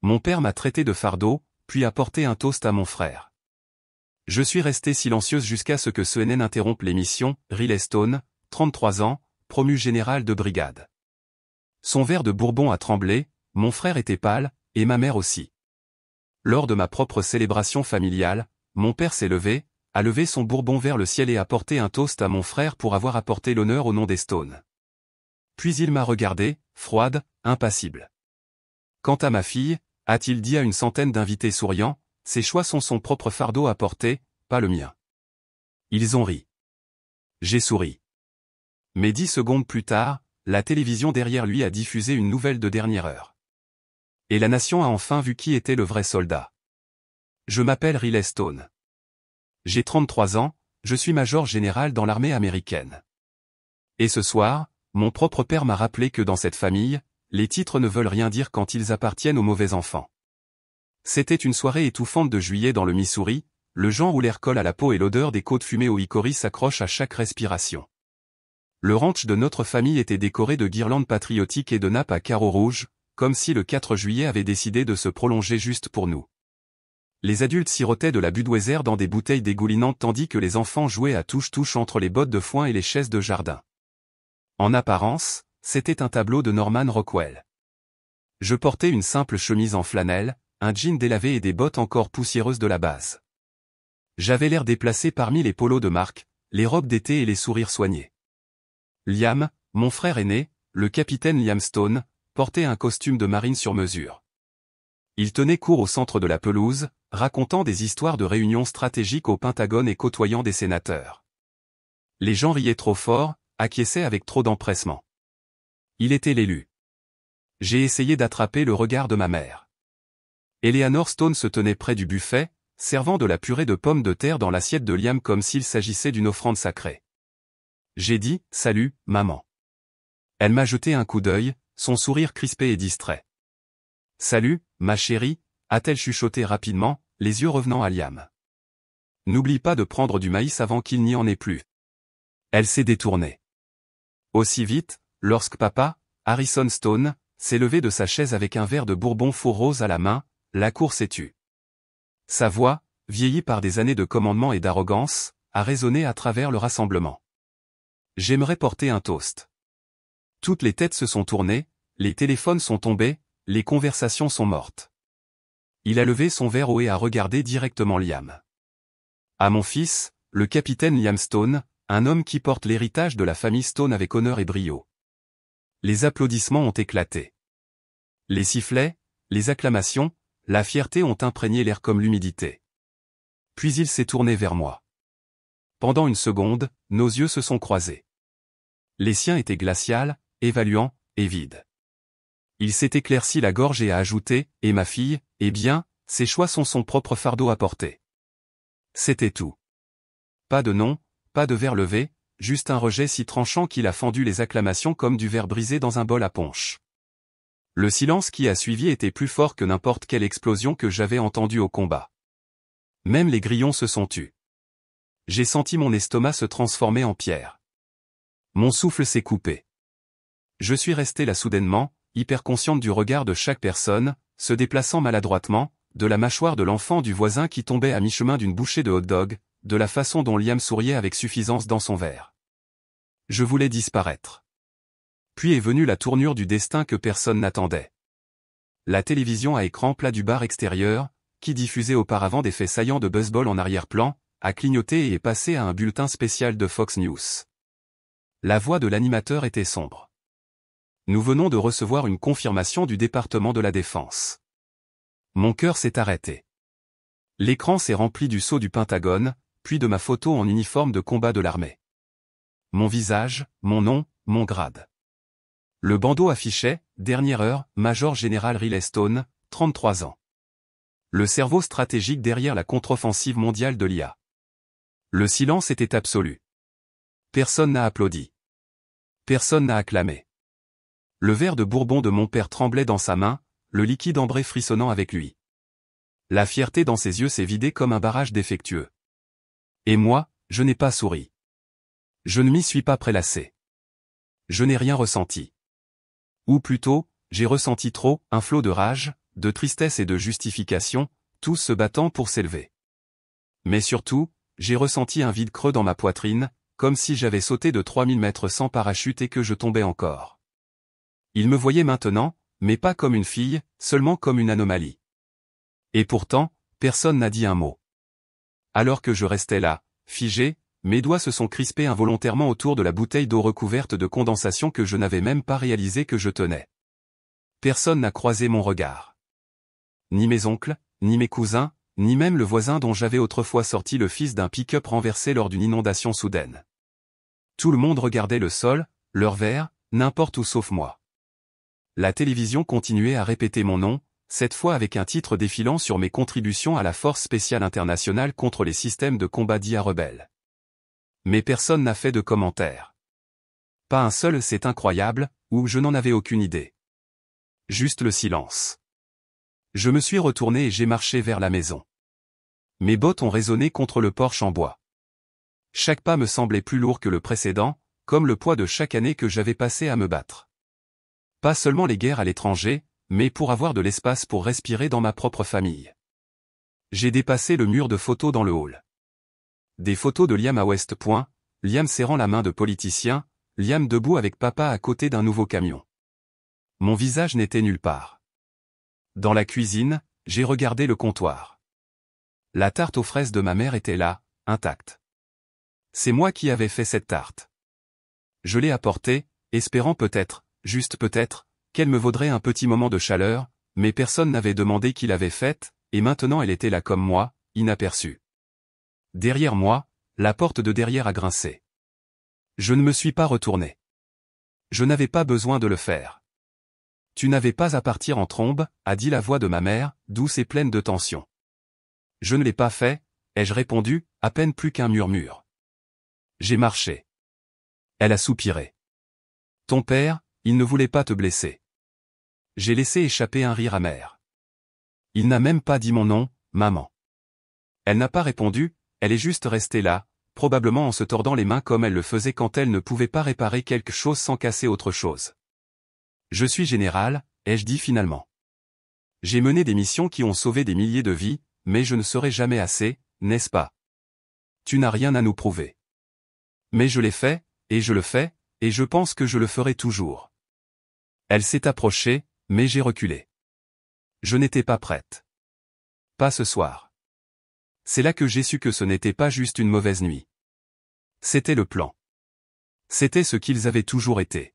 Mon père m'a traité de fardeau, puis a porté un toast à mon frère. Je suis restée silencieuse jusqu'à ce que CNN interrompe l'émission. Riley Stone, 33 ans, promu général de brigade. Son verre de Bourbon a tremblé, mon frère était pâle, et ma mère aussi. Lors de ma propre célébration familiale, mon père s'est levé, a levé son Bourbon vers le ciel et a porté un toast à mon frère pour avoir apporté l'honneur au nom des Stones. Puis il m'a regardée, froide, impassible. Quant à ma fille, a-t-il dit à une centaine d'invités souriants, ses choix sont son propre fardeau à porter, pas le mien. Ils ont ri. J'ai souri. Mais 10 secondes plus tard, la télévision derrière lui a diffusé une nouvelle de dernière heure. Et la nation a enfin vu qui était le vrai soldat. Je m'appelle Riley Stone. J'ai 33 ans, je suis major général dans l'armée américaine. Et ce soir, mon propre père m'a rappelé que dans cette famille, les titres ne veulent rien dire quand ils appartiennent aux mauvais enfants. C'était une soirée étouffante de juillet dans le Missouri, le genre où l'air colle à la peau et l'odeur des côtes fumées au hickory s'accroche à chaque respiration. Le ranch de notre famille était décoré de guirlandes patriotiques et de nappes à carreaux rouges, comme si le 4 juillet avait décidé de se prolonger juste pour nous. Les adultes sirotaient de la Budweiser dans des bouteilles dégoulinantes tandis que les enfants jouaient à touche-touche entre les bottes de foin et les chaises de jardin. En apparence, c'était un tableau de Norman Rockwell. Je portais une simple chemise en flanelle, un jean délavé et des bottes encore poussiéreuses de la base. J'avais l'air déplacé parmi les polos de marque, les robes d'été et les sourires soignés. Liam, mon frère aîné, le capitaine Liam Stone, portait un costume de marine sur mesure. Il tenait court au centre de la pelouse, racontant des histoires de réunions stratégiques au Pentagone et côtoyant des sénateurs. Les gens riaient trop fort, acquiesçaient avec trop d'empressement. Il était l'élu. J'ai essayé d'attraper le regard de ma mère. Eleanor Stone se tenait près du buffet, servant de la purée de pommes de terre dans l'assiette de Liam comme s'il s'agissait d'une offrande sacrée. J'ai dit « Salut, maman ». Elle m'a jeté un coup d'œil, son sourire crispé et distrait. « Salut, ma chérie », a-t-elle chuchoté rapidement, les yeux revenant à Liam. « N'oublie pas de prendre du maïs avant qu'il n'y en ait plus. » Elle s'est détournée. Aussi vite, lorsque papa, Harrison Stone, s'est levé de sa chaise avec un verre de Bourbon four rose à la main, la course est tue. Sa voix, vieillie par des années de commandement et d'arrogance, a résonné à travers le rassemblement. J'aimerais porter un toast. Toutes les têtes se sont tournées, les téléphones sont tombés, les conversations sont mortes. Il a levé son verre haut et a regardé directement Liam. À mon fils, le capitaine Liam Stone, un homme qui porte l'héritage de la famille Stone avec honneur et brio. Les applaudissements ont éclaté. Les sifflets, les acclamations, la fierté ont imprégné l'air comme l'humidité. Puis il s'est tourné vers moi. Pendant une seconde, nos yeux se sont croisés. Les siens étaient glacials, évaluants, et vides. Il s'est éclairci la gorge et a ajouté, « Et ma fille, eh bien, ses choix sont son propre fardeau à porter. » C'était tout. Pas de nom, pas de verre levé, juste un rejet si tranchant qu'il a fendu les acclamations comme du verre brisé dans un bol à punch. Le silence qui a suivi était plus fort que n'importe quelle explosion que j'avais entendue au combat. Même les grillons se sont tus. J'ai senti mon estomac se transformer en pierre. Mon souffle s'est coupé. Je suis resté là soudainement, hyper consciente du regard de chaque personne, se déplaçant maladroitement, de la mâchoire de l'enfant du voisin qui tombait à mi-chemin d'une bouchée de hot-dog, de la façon dont Liam souriait avec suffisance dans son verre. Je voulais disparaître. Puis est venue la tournure du destin que personne n'attendait. La télévision à écran plat du bar extérieur, qui diffusait auparavant des faits saillants de baseball en arrière-plan, a clignoté et est passé à un bulletin spécial de Fox News. La voix de l'animateur était sombre. Nous venons de recevoir une confirmation du département de la Défense. Mon cœur s'est arrêté. L'écran s'est rempli du sceau du Pentagone, puis de ma photo en uniforme de combat de l'armée. Mon visage, mon nom, mon grade. Le bandeau affichait, dernière heure, Major Général Riley Stone, 33 ans. Le cerveau stratégique derrière la contre-offensive mondiale de l'IA. Le silence était absolu. Personne n'a applaudi. Personne n'a acclamé. Le verre de Bourbon de mon père tremblait dans sa main, le liquide ambré frissonnant avec lui. La fierté dans ses yeux s'est vidée comme un barrage défectueux. Et moi, je n'ai pas souri. Je ne m'y suis pas prélassé. Je n'ai rien ressenti. Ou plutôt, j'ai ressenti trop, un flot de rage, de tristesse et de justification, tous se battant pour s'élever. Mais surtout, j'ai ressenti un vide creux dans ma poitrine, comme si j'avais sauté de 3000 mètres sans parachute et que je tombais encore. Il me voyait maintenant, mais pas comme une fille, seulement comme une anomalie. Et pourtant, personne n'a dit un mot. Alors que je restais là, figé, mes doigts se sont crispés involontairement autour de la bouteille d'eau recouverte de condensation que je n'avais même pas réalisé que je tenais. Personne n'a croisé mon regard. Ni mes oncles, ni mes cousins, ni même le voisin dont j'avais autrefois sorti le fils d'un pick-up renversé lors d'une inondation soudaine. Tout le monde regardait le sol, leur verre, n'importe où sauf moi. La télévision continuait à répéter mon nom, cette fois avec un titre défilant sur mes contributions à la Force spéciale internationale contre les systèmes de combat dits à rebelles. Mais personne n'a fait de commentaire. Pas un seul c'est incroyable, ou je n'en avais aucune idée. Juste le silence. Je me suis retourné et j'ai marché vers la maison. Mes bottes ont résonné contre le porche en bois. Chaque pas me semblait plus lourd que le précédent, comme le poids de chaque année que j'avais passé à me battre. Pas seulement les guerres à l'étranger, mais pour avoir de l'espace pour respirer dans ma propre famille. J'ai dépassé le mur de photos dans le hall. Des photos de Liam à West Point, Liam serrant la main de politicien, Liam debout avec papa à côté d'un nouveau camion. Mon visage n'était nulle part. Dans la cuisine, j'ai regardé le comptoir. La tarte aux fraises de ma mère était là, intacte. C'est moi qui avais fait cette tarte. Je l'ai apportée, espérant peut-être, juste peut-être, qu'elle me vaudrait un petit moment de chaleur, mais personne n'avait demandé qui l'avait faite, et maintenant elle était là comme moi, inaperçue. Derrière moi, la porte de derrière a grincé. Je ne me suis pas retourné. Je n'avais pas besoin de le faire. Tu n'avais pas à partir en trombe, a dit la voix de ma mère, douce et pleine de tension. Je ne l'ai pas fait, ai-je répondu, à peine plus qu'un murmure. J'ai marché. Elle a soupiré. Ton père, il ne voulait pas te blesser. J'ai laissé échapper un rire amer. Il n'a même pas dit mon nom, maman. Elle n'a pas répondu, elle est juste restée là, probablement en se tordant les mains comme elle le faisait quand elle ne pouvait pas réparer quelque chose sans casser autre chose. Je suis général, ai-je dit finalement. J'ai mené des missions qui ont sauvé des milliers de vies, mais je ne serai jamais assez, n'est-ce pas? Tu n'as rien à nous prouver. Mais je l'ai fait, et je le fais, et je pense que je le ferai toujours. Elle s'est approchée, mais j'ai reculé. Je n'étais pas prête. Pas ce soir. C'est là que j'ai su que ce n'était pas juste une mauvaise nuit. C'était le plan. C'était ce qu'ils avaient toujours été.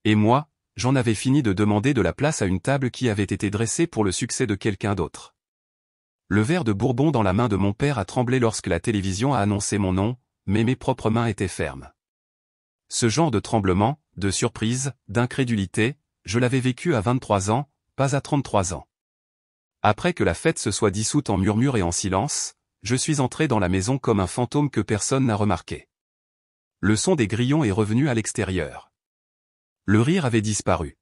Et moi, j'en avais fini de demander de la place à une table qui avait été dressée pour le succès de quelqu'un d'autre. Le verre de Bourbon dans la main de mon père a tremblé lorsque la télévision a annoncé mon nom, mais mes propres mains étaient fermes. Ce genre de tremblement, de surprise, d'incrédulité, je l'avais vécu à 23 ans, pas à 33 ans. Après que la fête se soit dissoute en murmures et en silence, je suis entré dans la maison comme un fantôme que personne n'a remarqué. Le son des grillons est revenu à l'extérieur. Le rire avait disparu.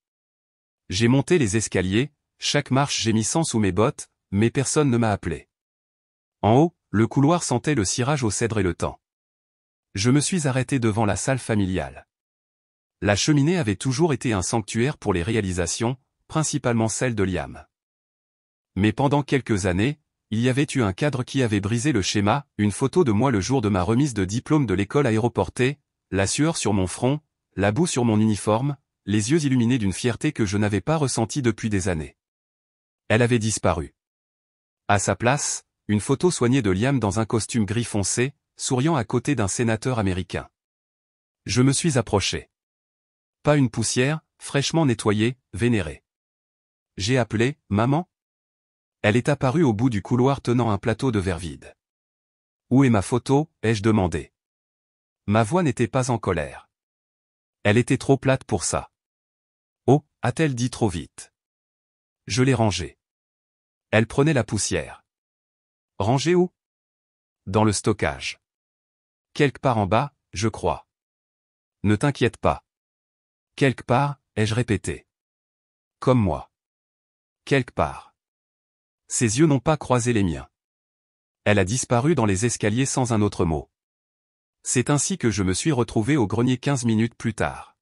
J'ai monté les escaliers, chaque marche gémissant sous mes bottes, mais personne ne m'a appelé. En haut, le couloir sentait le cirage au cèdre et le thym. Je me suis arrêté devant la salle familiale. La cheminée avait toujours été un sanctuaire pour les réalisations, principalement celles de Liam. Mais pendant quelques années, il y avait eu un cadre qui avait brisé le schéma, une photo de moi le jour de ma remise de diplôme de l'école aéroportée, la sueur sur mon front, la boue sur mon uniforme, les yeux illuminés d'une fierté que je n'avais pas ressentie depuis des années. Elle avait disparu. À sa place, une photo soignée de Liam dans un costume gris foncé, souriant à côté d'un sénateur américain. Je me suis approché. Pas une poussière, fraîchement nettoyée, vénérée. J'ai appelé, maman? Elle est apparue au bout du couloir tenant un plateau de verre vide. Où est ma photo, ai-je demandé. Ma voix n'était pas en colère. Elle était trop plate pour ça. Oh, a-t-elle dit trop vite. Je l'ai rangée. Elle prenait la poussière. Rangée où? Dans le stockage. Quelque part en bas, je crois. Ne t'inquiète pas. Quelque part, ai-je répété. Comme moi. Quelque part. Ses yeux n'ont pas croisé les miens. Elle a disparu dans les escaliers sans un autre mot. C'est ainsi que je me suis retrouvé au grenier 15 minutes plus tard.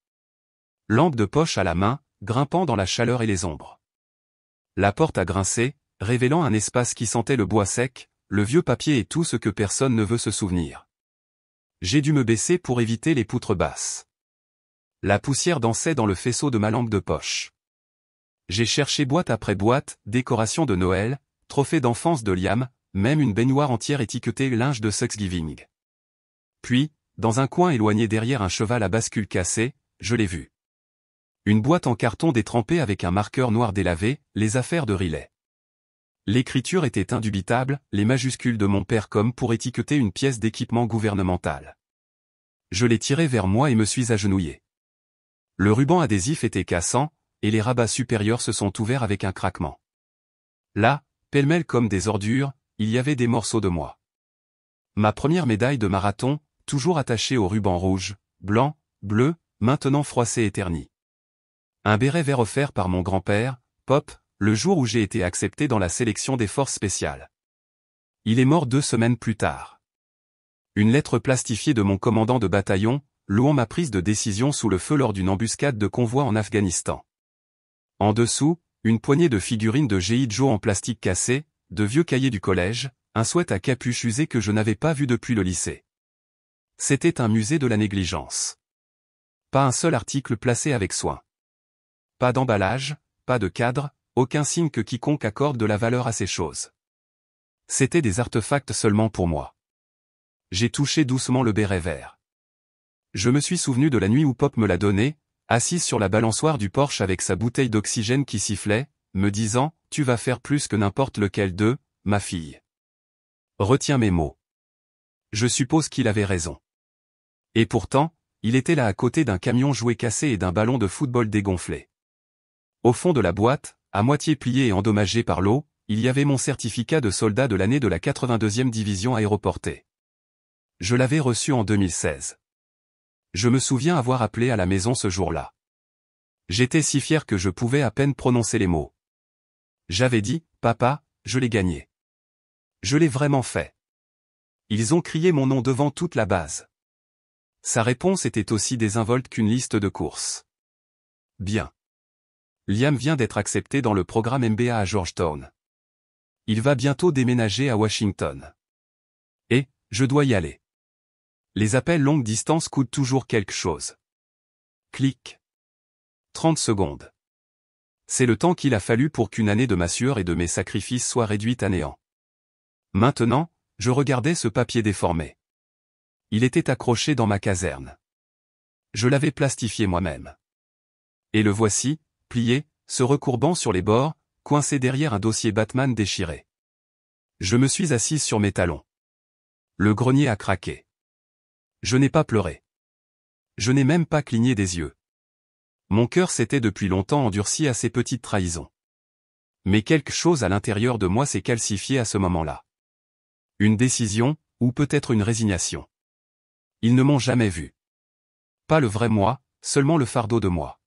Lampe de poche à la main, grimpant dans la chaleur et les ombres. La porte a grincé, révélant un espace qui sentait le bois sec, le vieux papier et tout ce que personne ne veut se souvenir. J'ai dû me baisser pour éviter les poutres basses. La poussière dansait dans le faisceau de ma lampe de poche. J'ai cherché boîte après boîte, décoration de Noël, trophée d'enfance de Liam, même une baignoire entière étiquetée linge de Thanksgiving. Puis, dans un coin éloigné derrière un cheval à bascule cassé, je l'ai vu. Une boîte en carton détrempée avec un marqueur noir délavé, les affaires de Riley. L'écriture était indubitable, les majuscules de mon père comme pour étiqueter une pièce d'équipement gouvernemental. Je l'ai tiré vers moi et me suis agenouillé. Le ruban adhésif était cassant, et les rabats supérieurs se sont ouverts avec un craquement. Là, pêle-mêle comme des ordures, il y avait des morceaux de moi. Ma première médaille de marathon, toujours attachée au ruban rouge, blanc, bleu, maintenant froissée et ternie. Un béret vert offert par mon grand-père, Pop, le jour où j'ai été accepté dans la sélection des forces spéciales. Il est mort 2 semaines plus tard. Une lettre plastifiée de mon commandant de bataillon, louant ma prise de décision sous le feu lors d'une embuscade de convoi en Afghanistan. En dessous, une poignée de figurines de G.I. Joe en plastique cassé, de vieux cahiers du collège, un sweat à capuche usé que je n'avais pas vu depuis le lycée. C'était un musée de la négligence. Pas un seul article placé avec soin. Pas d'emballage, pas de cadre, aucun signe que quiconque accorde de la valeur à ces choses. C'étaient des artefacts seulement pour moi. J'ai touché doucement le béret vert. Je me suis souvenu de la nuit où Pop me l'a donné, assise sur la balançoire du Porsche avec sa bouteille d'oxygène qui sifflait, me disant « Tu vas faire plus que n'importe lequel d'eux, ma fille. » Retiens mes mots. Je suppose qu'il avait raison. Et pourtant, il était là à côté d'un camion jouet cassé et d'un ballon de football dégonflé. Au fond de la boîte, à moitié plié et endommagé par l'eau, il y avait mon certificat de soldat de l'année de la 82e division aéroportée. Je l'avais reçu en 2016. Je me souviens avoir appelé à la maison ce jour-là. J'étais si fier que je pouvais à peine prononcer les mots. J'avais dit, « Papa, je l'ai gagné. » Je l'ai vraiment fait. Ils ont crié mon nom devant toute la base. Sa réponse était aussi désinvolte qu'une liste de courses. Bien. Liam vient d'être accepté dans le programme MBA à Georgetown. Il va bientôt déménager à Washington. Et, je dois y aller. Les appels longue distance coûtent toujours quelque chose. Clic. 30 secondes. C'est le temps qu'il a fallu pour qu'une année de ma sueur et de mes sacrifices soit réduite à néant. Maintenant, je regardais ce papier déformé. Il était accroché dans ma caserne. Je l'avais plastifié moi-même. Et le voici, plié, se recourbant sur les bords, coincé derrière un dossier Batman déchiré. Je me suis assise sur mes talons. Le grenier a craqué. Je n'ai pas pleuré. Je n'ai même pas cligné des yeux. Mon cœur s'était depuis longtemps endurci à ces petites trahisons. Mais quelque chose à l'intérieur de moi s'est calcifié à ce moment-là. Une décision, ou peut-être une résignation. Ils ne m'ont jamais vu. Pas le vrai moi, seulement le fardeau de moi.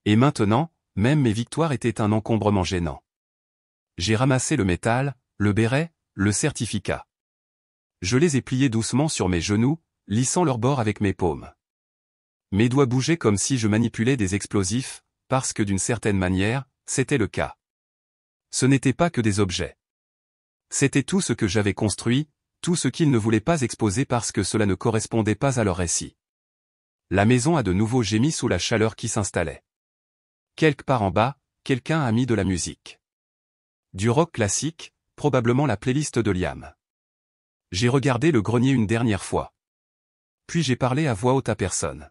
Et maintenant, même mes victoires étaient un encombrement gênant. J'ai ramassé le métal, le béret, le certificat. Je les ai pliés doucement sur mes genoux, lissant leurs bords avec mes paumes. Mes doigts bougeaient comme si je manipulais des explosifs, parce que d'une certaine manière, c'était le cas. Ce n'était pas que des objets. C'était tout ce que j'avais construit, tout ce qu'ils ne voulaient pas exposer parce que cela ne correspondait pas à leur récit. La maison a de nouveau gémi sous la chaleur qui s'installait. Quelque part en bas, quelqu'un a mis de la musique. Du rock classique, probablement la playlist de Liam. J'ai regardé le grenier une dernière fois. Puis j'ai parlé à voix haute à personne.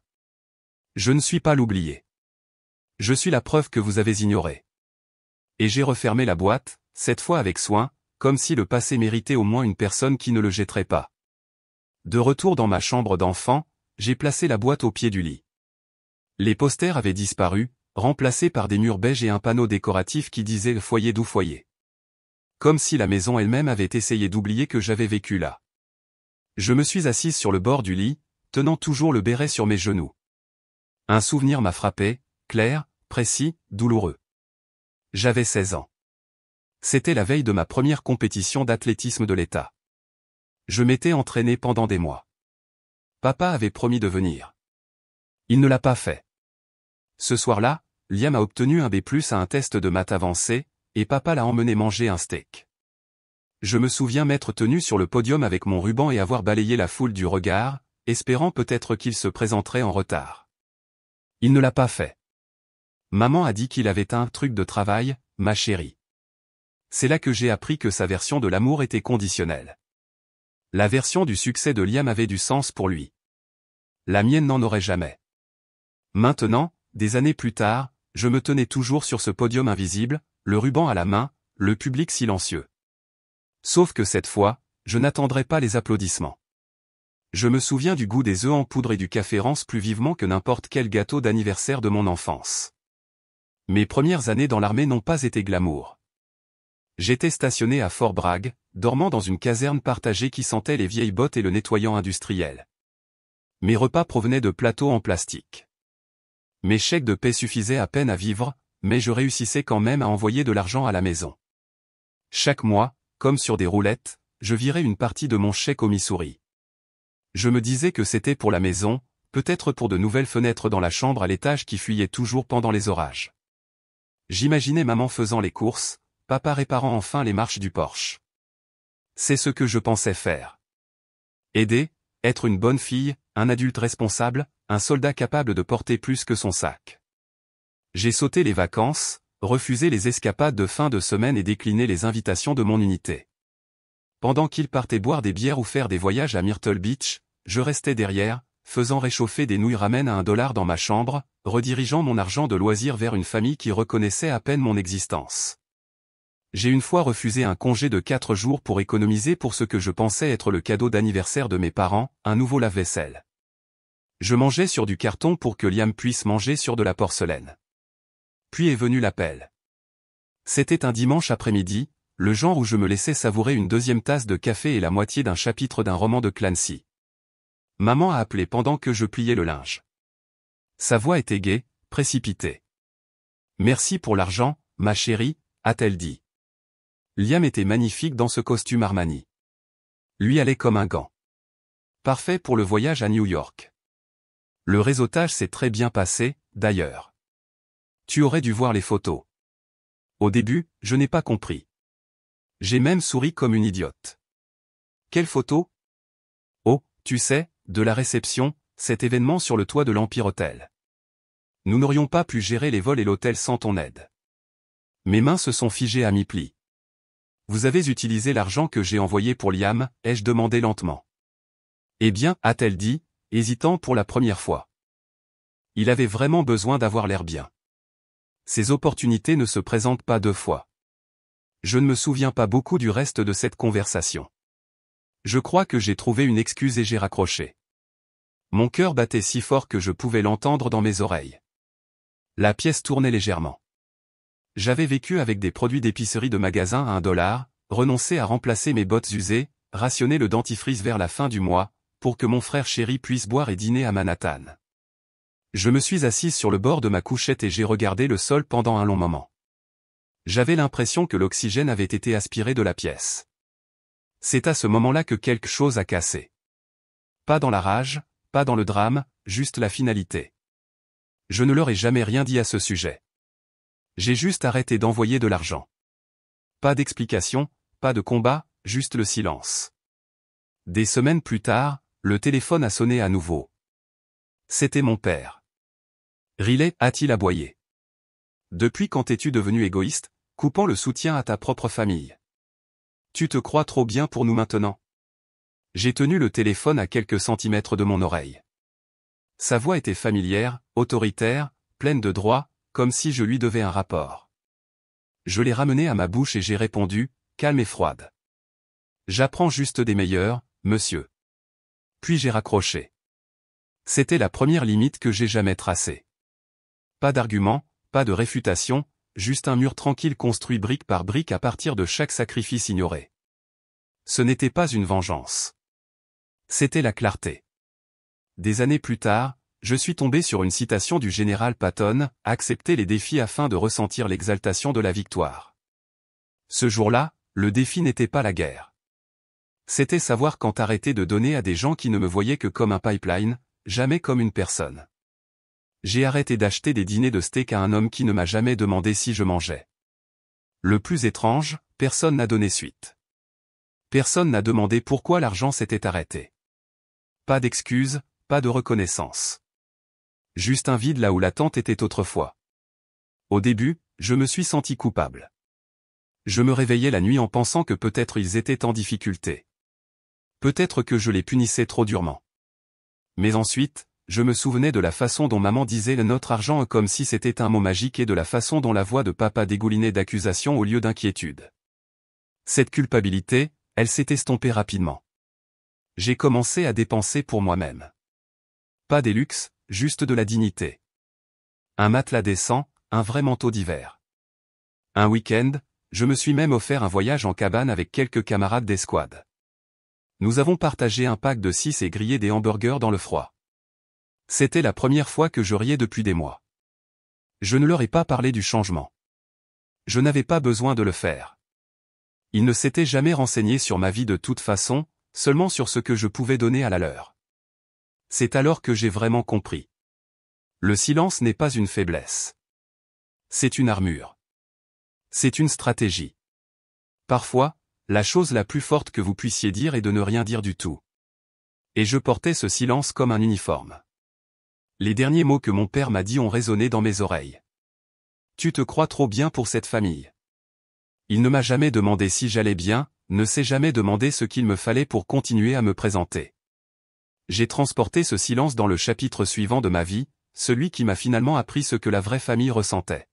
Je ne suis pas l'oublié. Je suis la preuve que vous avez ignorée. Et j'ai refermé la boîte, cette fois avec soin, comme si le passé méritait au moins une personne qui ne le jetterait pas. De retour dans ma chambre d'enfant, j'ai placé la boîte au pied du lit. Les posters avaient disparu, remplacés par des murs beiges et un panneau décoratif qui disait « Le foyer d'où foyer ». Comme si la maison elle-même avait essayé d'oublier que j'avais vécu là. Je me suis assise sur le bord du lit, tenant toujours le béret sur mes genoux. Un souvenir m'a frappé, clair, précis, douloureux. J'avais 16 ans. C'était la veille de ma première compétition d'athlétisme de l'État. Je m'étais entraîné pendant des mois. Papa avait promis de venir. Il ne l'a pas fait. Ce soir-là, Liam a obtenu un B+ à un test de maths avancé, et papa l'a emmené manger un steak. Je me souviens m'être tenu sur le podium avec mon ruban et avoir balayé la foule du regard, espérant peut-être qu'il se présenterait en retard. Il ne l'a pas fait. Maman a dit qu'il avait un truc de travail, ma chérie. C'est là que j'ai appris que sa version de l'amour était conditionnelle. La version du succès de Liam avait du sens pour lui. La mienne n'en aurait jamais. Maintenant, des années plus tard, je me tenais toujours sur ce podium invisible, le ruban à la main, le public silencieux. Sauf que cette fois, je n'attendrai pas les applaudissements. Je me souviens du goût des œufs en poudre et du café rance plus vivement que n'importe quel gâteau d'anniversaire de mon enfance. Mes premières années dans l'armée n'ont pas été glamour. J'étais stationné à Fort Bragg, dormant dans une caserne partagée qui sentait les vieilles bottes et le nettoyant industriel. Mes repas provenaient de plateaux en plastique. Mes chèques de paie suffisaient à peine à vivre, mais je réussissais quand même à envoyer de l'argent à la maison. Chaque mois, comme sur des roulettes, je virais une partie de mon chèque au Missouri. Je me disais que c'était pour la maison, peut-être pour de nouvelles fenêtres dans la chambre à l'étage qui fuyait toujours pendant les orages. J'imaginais maman faisant les courses, papa réparant enfin les marches du Porsche. C'est ce que je pensais faire. Aider, être une bonne fille, un adulte responsable, un soldat capable de porter plus que son sac. J'ai sauté les vacances, refusé les escapades de fin de semaine et décliné les invitations de mon unité. Pendant qu'ils partaient boire des bières ou faire des voyages à Myrtle Beach, je restais derrière, faisant réchauffer des nouilles ramen à $1 dans ma chambre, redirigeant mon argent de loisirs vers une famille qui reconnaissait à peine mon existence. J'ai une fois refusé un congé de 4 jours pour économiser pour ce que je pensais être le cadeau d'anniversaire de mes parents, un nouveau lave-vaisselle. Je mangeais sur du carton pour que Liam puisse manger sur de la porcelaine. Puis est venu l'appel. C'était un dimanche après-midi, le genre où je me laissais savourer une deuxième tasse de café et la moitié d'un chapitre d'un roman de Clancy. Maman a appelé pendant que je pliais le linge. Sa voix était gaie, précipitée. « Merci pour l'argent, ma chérie », a-t-elle dit. Liam était magnifique dans ce costume Armani. Lui allait comme un gant. Parfait pour le voyage à New York. Le réseautage s'est très bien passé, d'ailleurs. Tu aurais dû voir les photos. Au début, je n'ai pas compris. J'ai même souri comme une idiote. Quelle photo? Oh, tu sais, de la réception, cet événement sur le toit de l'Empire Hotel. Nous n'aurions pas pu gérer les vols et l'hôtel sans ton aide. Mes mains se sont figées à mi-pli. Vous avez utilisé l'argent que j'ai envoyé pour Liam, ai-je demandé lentement. Eh bien, a-t-elle dit, hésitant pour la première fois. Il avait vraiment besoin d'avoir l'air bien. Ces opportunités ne se présentent pas 2 fois. Je ne me souviens pas beaucoup du reste de cette conversation. Je crois que j'ai trouvé une excuse et j'ai raccroché. Mon cœur battait si fort que je pouvais l'entendre dans mes oreilles. La pièce tournait légèrement. J'avais vécu avec des produits d'épicerie de magasin à $1, renoncé à remplacer mes bottes usées, rationné le dentifrice vers la fin du mois, pour que mon frère chéri puisse boire et dîner à Manhattan. Je me suis assise sur le bord de ma couchette et j'ai regardé le sol pendant un long moment. J'avais l'impression que l'oxygène avait été aspiré de la pièce. C'est à ce moment-là que quelque chose a cassé. Pas dans la rage, pas dans le drame, juste la finalité. Je ne leur ai jamais rien dit à ce sujet. J'ai juste arrêté d'envoyer de l'argent. Pas d'explication, pas de combat, juste le silence. Des semaines plus tard, le téléphone a sonné à nouveau. C'était mon père. Riley, a-t-il aboyé. Depuis quand es-tu devenu égoïste, coupant le soutien à ta propre famille? Tu te crois trop bien pour nous maintenant? J'ai tenu le téléphone à quelques centimètres de mon oreille. Sa voix était familière, autoritaire, pleine de droit, comme si je lui devais un rapport. Je l'ai ramené à ma bouche et j'ai répondu, calme et froide. J'apprends juste des meilleurs, monsieur. Puis j'ai raccroché. C'était la première limite que j'ai jamais tracée. Pas d'argument, pas de réfutation, juste un mur tranquille construit brique par brique à partir de chaque sacrifice ignoré. Ce n'était pas une vengeance. C'était la clarté. Des années plus tard, je suis tombé sur une citation du général Patton, « Accepter les défis afin de ressentir l'exaltation de la victoire ». Ce jour-là, le défi n'était pas la guerre. C'était savoir quand arrêter de donner à des gens qui ne me voyaient que comme un pipeline, jamais comme une personne. J'ai arrêté d'acheter des dîners de steak à un homme qui ne m'a jamais demandé si je mangeais. Le plus étrange, personne n'a donné suite. Personne n'a demandé pourquoi l'argent s'était arrêté. Pas d'excuses, pas de reconnaissance. Juste un vide là où l'attente était autrefois. Au début, je me suis senti coupable. Je me réveillais la nuit en pensant que peut-être ils étaient en difficulté. Peut-être que je les punissais trop durement. Mais ensuite, je me souvenais de la façon dont maman disait notre argent comme si c'était un mot magique et de la façon dont la voix de papa dégoulinait d'accusations au lieu d'inquiétude. Cette culpabilité, elle s'est estompée rapidement. J'ai commencé à dépenser pour moi-même. Pas des luxes, juste de la dignité. Un matelas décent, un vrai manteau d'hiver. Un week-end, je me suis même offert un voyage en cabane avec quelques camarades d'escouade. Nous avons partagé un pack de 6 et grillé des hamburgers dans le froid. C'était la première fois que je riais depuis des mois. Je ne leur ai pas parlé du changement. Je n'avais pas besoin de le faire. Ils ne s'étaient jamais renseignés sur ma vie de toute façon, seulement sur ce que je pouvais donner à la leur. C'est alors que j'ai vraiment compris. Le silence n'est pas une faiblesse. C'est une armure. C'est une stratégie. Parfois, la chose la plus forte que vous puissiez dire est de ne rien dire du tout. Et je portais ce silence comme un uniforme. Les derniers mots que mon père m'a dit ont résonné dans mes oreilles. Tu te crois trop bien pour cette famille. Il ne m'a jamais demandé si j'allais bien, ne s'est jamais demandé ce qu'il me fallait pour continuer à me présenter. J'ai transporté ce silence dans le chapitre suivant de ma vie, celui qui m'a finalement appris ce que la vraie famille ressentait.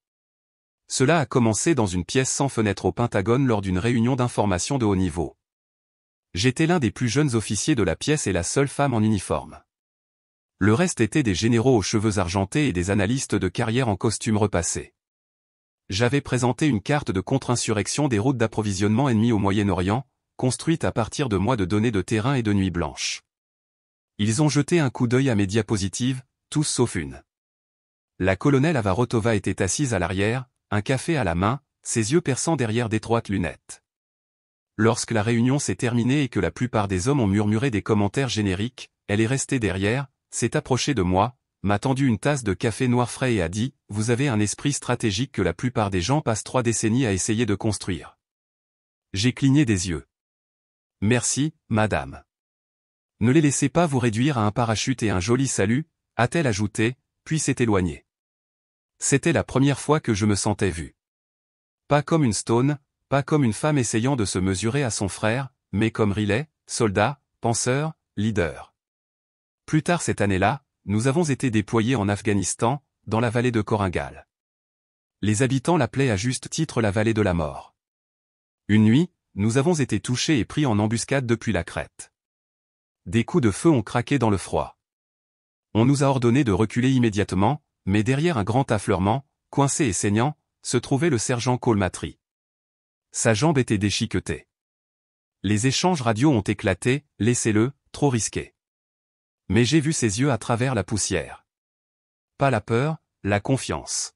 Cela a commencé dans une pièce sans fenêtre au Pentagone lors d'une réunion d'information de haut niveau. J'étais l'un des plus jeunes officiers de la pièce et la seule femme en uniforme. Le reste étaient des généraux aux cheveux argentés et des analystes de carrière en costume repassé. J'avais présenté une carte de contre-insurrection des routes d'approvisionnement ennemies au Moyen-Orient, construite à partir de mois de données de terrain et de nuits blanches. Ils ont jeté un coup d'œil à mes diapositives, tous sauf une. La colonelle Avarotova était assise à l'arrière, un café à la main, ses yeux perçants derrière d'étroites lunettes. Lorsque la réunion s'est terminée et que la plupart des hommes ont murmuré des commentaires génériques, elle est restée derrière, s'est approchée de moi, m'a tendu une tasse de café noir frais et a dit « Vous avez un esprit stratégique que la plupart des gens passent 3 décennies à essayer de construire. » J'ai cligné des yeux. « Merci, madame. » « Ne les laissez pas vous réduire à un parachute et un joli salut, » a-t-elle ajouté, puis s'est éloignée. C'était la première fois que je me sentais vu. Pas comme une Stone, pas comme une femme essayant de se mesurer à son frère, mais comme Riley, soldat, penseur, leader. Plus tard cette année-là, nous avons été déployés en Afghanistan, dans la vallée de Koringal. Les habitants l'appelaient à juste titre la vallée de la mort. Une nuit, nous avons été touchés et pris en embuscade depuis la crête. Des coups de feu ont craqué dans le froid. On nous a ordonné de reculer immédiatement, mais derrière un grand affleurement, coincé et saignant, se trouvait le sergent Colmatry. Sa jambe était déchiquetée. Les échanges radio ont éclaté, laissez-le, trop risqué. Mais j'ai vu ses yeux à travers la poussière. Pas la peur, la confiance.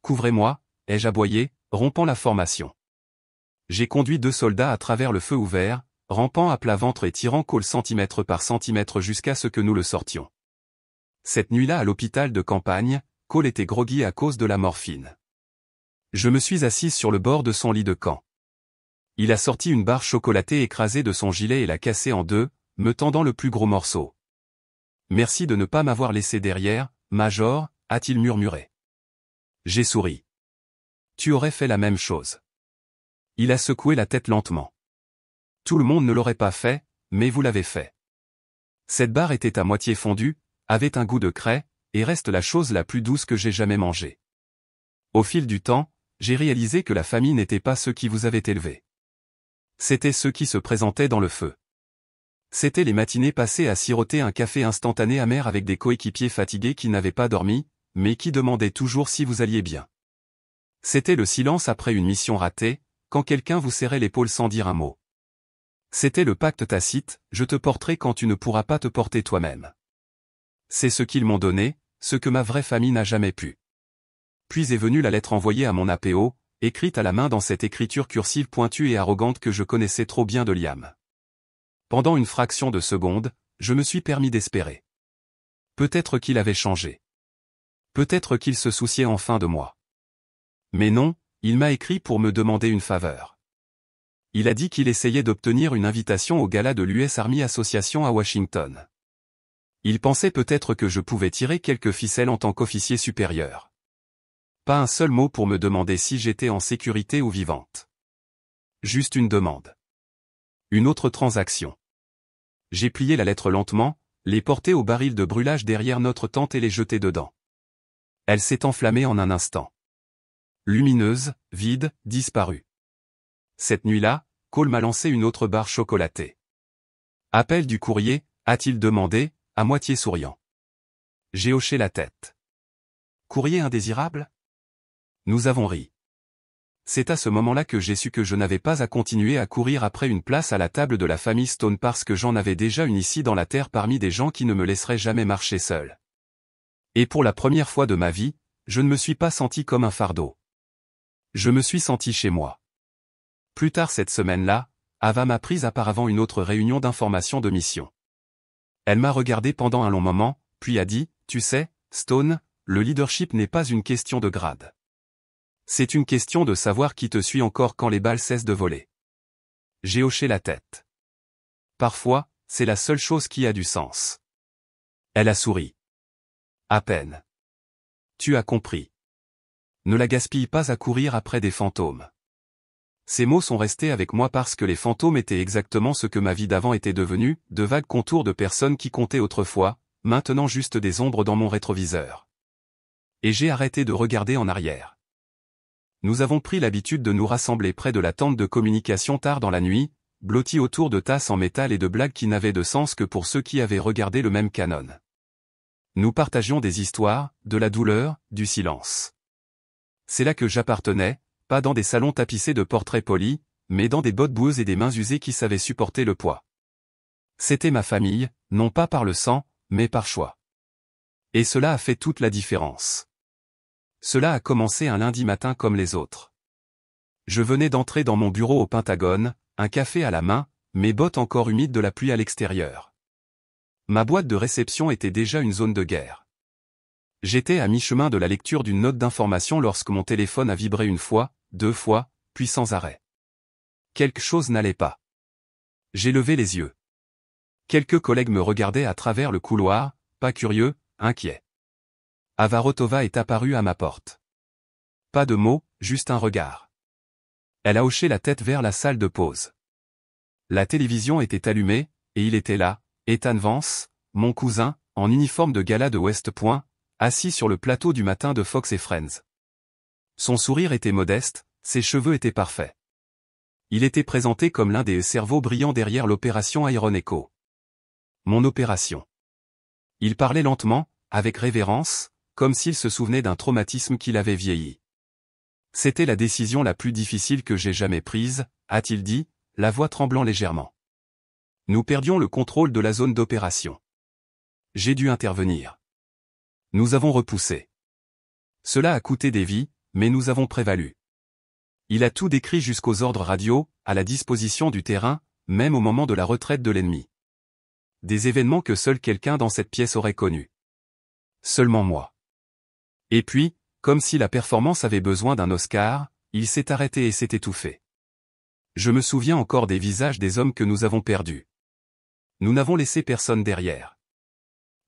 Couvrez-moi, ai-je aboyé, rompant la formation. J'ai conduit 2 soldats à travers le feu ouvert, rampant à plat ventre et tirant Cole centimètre par centimètre jusqu'à ce que nous le sortions. Cette nuit-là à l'hôpital de campagne, Cole était groggy à cause de la morphine. Je me suis assise sur le bord de son lit de camp. Il a sorti une barre chocolatée écrasée de son gilet et l'a cassée en 2, me tendant le plus gros morceau. « Merci de ne pas m'avoir laissé derrière, Major » a-t-il murmuré. J'ai souri. « Tu aurais fait la même chose. » Il a secoué la tête lentement. Tout le monde ne l'aurait pas fait, mais vous l'avez fait. Cette barre était à moitié fondue, avait un goût de craie, et reste la chose la plus douce que j'ai jamais mangée. Au fil du temps, j'ai réalisé que la famille n'était pas ceux qui vous avaient élevé. C'était ceux qui se présentaient dans le feu. C'étaient les matinées passées à siroter un café instantané amer avec des coéquipiers fatigués qui n'avaient pas dormi, mais qui demandaient toujours si vous alliez bien. C'était le silence après une mission ratée, quand quelqu'un vous serrait l'épaule sans dire un mot. C'était le pacte tacite, je te porterai quand tu ne pourras pas te porter toi-même. C'est ce qu'ils m'ont donné, ce que ma vraie famille n'a jamais pu. Puis est venue la lettre envoyée à mon APO, écrite à la main dans cette écriture cursive pointue et arrogante que je connaissais trop bien de Liam. Pendant une fraction de seconde, je me suis permis d'espérer. Peut-être qu'il avait changé. Peut-être qu'il se souciait enfin de moi. Mais non, Il m'a écrit pour me demander une faveur. Il a dit qu'il essayait d'obtenir une invitation au gala de l'US Army Association à Washington. Il pensait peut-être que je pouvais tirer quelques ficelles en tant qu'officier supérieur. Pas un seul mot pour me demander si j'étais en sécurité ou vivante. Juste une demande. Une autre transaction. J'ai plié la lettre lentement, les porté au baril de brûlage derrière notre tente et les jeté dedans. Elle s'est enflammée en un instant. Lumineuse, vide, disparue. Cette nuit-là, Cole m'a lancé une autre barre chocolatée. Appel du courrier, a-t-il demandé, à moitié souriant. J'ai hoché la tête. Courrier indésirable ? Nous avons ri. C'est à ce moment-là que j'ai su que je n'avais pas à continuer à courir après une place à la table de la famille Stone parce que j'en avais déjà une ici dans la terre parmi des gens qui ne me laisseraient jamais marcher seul. Et pour la première fois de ma vie, je ne me suis pas senti comme un fardeau. Je me suis senti chez moi. Plus tard cette semaine-là, Ava m'a prise à part avant une autre réunion d'information de mission. Elle m'a regardé pendant un long moment, puis a dit, « Tu sais, Stone, le leadership n'est pas une question de grade. C'est une question de savoir qui te suit encore quand les balles cessent de voler. » J'ai hoché la tête. Parfois, c'est la seule chose qui a du sens. Elle a souri. À peine. Tu as compris. Ne la gaspille pas à courir après des fantômes. Ces mots sont restés avec moi parce que les fantômes étaient exactement ce que ma vie d'avant était devenue, de vagues contours de personnes qui comptaient autrefois, maintenant juste des ombres dans mon rétroviseur. Et j'ai arrêté de regarder en arrière. Nous avons pris l'habitude de nous rassembler près de la tente de communication tard dans la nuit, blottis autour de tasses en métal et de blagues qui n'avaient de sens que pour ceux qui avaient regardé le même canon. Nous partagions des histoires, de la douleur, du silence. C'est là que j'appartenais, pas dans des salons tapissés de portraits polis, mais dans des bottes boueuses et des mains usées qui savaient supporter le poids. C'était ma famille, non pas par le sang, mais par choix. Et cela a fait toute la différence. Cela a commencé un lundi matin comme les autres. Je venais d'entrer dans mon bureau au Pentagone, un café à la main, mes bottes encore humides de la pluie à l'extérieur. Ma boîte de réception était déjà une zone de guerre. J'étais à mi-chemin de la lecture d'une note d'information lorsque mon téléphone a vibré une fois, 2 fois, puis sans arrêt. Quelque chose n'allait pas. J'ai levé les yeux. Quelques collègues me regardaient à travers le couloir, pas curieux, inquiets. Ava Rotova est apparue à ma porte. Pas de mots, juste un regard. Elle a hoché la tête vers la salle de pause. La télévision était allumée, et il était là, Ethan Vance, mon cousin, en uniforme de gala de West Point, assis sur le plateau du matin de Fox et Friends. Son sourire était modeste, ses cheveux étaient parfaits. Il était présenté comme l'un des cerveaux brillants derrière l'opération Iron Echo. Mon opération. Il parlait lentement, avec révérence, comme s'il se souvenait d'un traumatisme qui l'avait vieilli. C'était la décision la plus difficile que j'ai jamais prise, a-t-il dit, la voix tremblant légèrement. Nous perdions le contrôle de la zone d'opération. J'ai dû intervenir. Nous avons repoussé. Cela a coûté des vies, mais nous avons prévalu. Il a tout décrit jusqu'aux ordres radio, à la disposition du terrain, même au moment de la retraite de l'ennemi. Des événements que seul quelqu'un dans cette pièce aurait connus. Seulement moi. Et puis, comme si la performance avait besoin d'un Oscar, il s'est arrêté et s'est étouffé. Je me souviens encore des visages des hommes que nous avons perdus. Nous n'avons laissé personne derrière.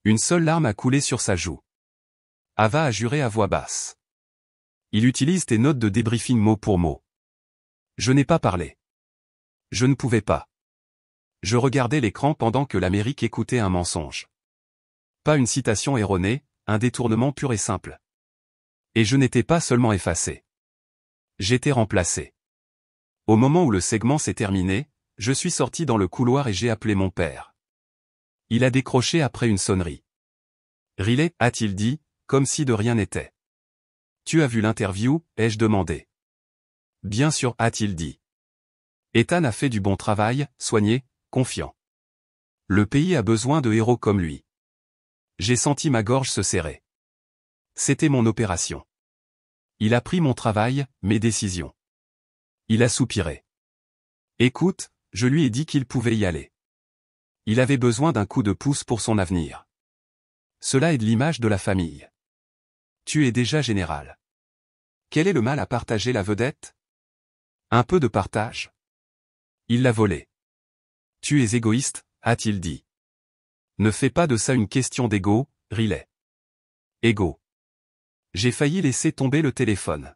Une seule larme a coulé sur sa joue. Ava a juré à voix basse. Il utilise tes notes de débriefing mot pour mot. Je n'ai pas parlé. Je ne pouvais pas. Je regardais l'écran pendant que l'Amérique écoutait un mensonge. Pas une citation erronée, un détournement pur et simple. Et je n'étais pas seulement effacé. J'étais remplacé. Au moment où le segment s'est terminé, je suis sorti dans le couloir et j'ai appelé mon père. Il a décroché après une sonnerie. Riley, a-t-il dit, comme si de rien n'était. Tu as vu l'interview, ai-je demandé. Bien sûr, a-t-il dit. Ethan a fait du bon travail, soigné, confiant. Le pays a besoin de héros comme lui. J'ai senti ma gorge se serrer. C'était mon opération. Il a pris mon travail, mes décisions. Il a soupiré. Écoute, je lui ai dit qu'il pouvait y aller. Il avait besoin d'un coup de pouce pour son avenir. Cela est de l'image de la famille. Tu es déjà général. Quel est le mal à partager la vedette? Un peu de partage. Il l'a volée. Tu es égoïste, a-t-il dit. Ne fais pas de ça une question d'ego, Riley. Égo. J'ai failli laisser tomber le téléphone.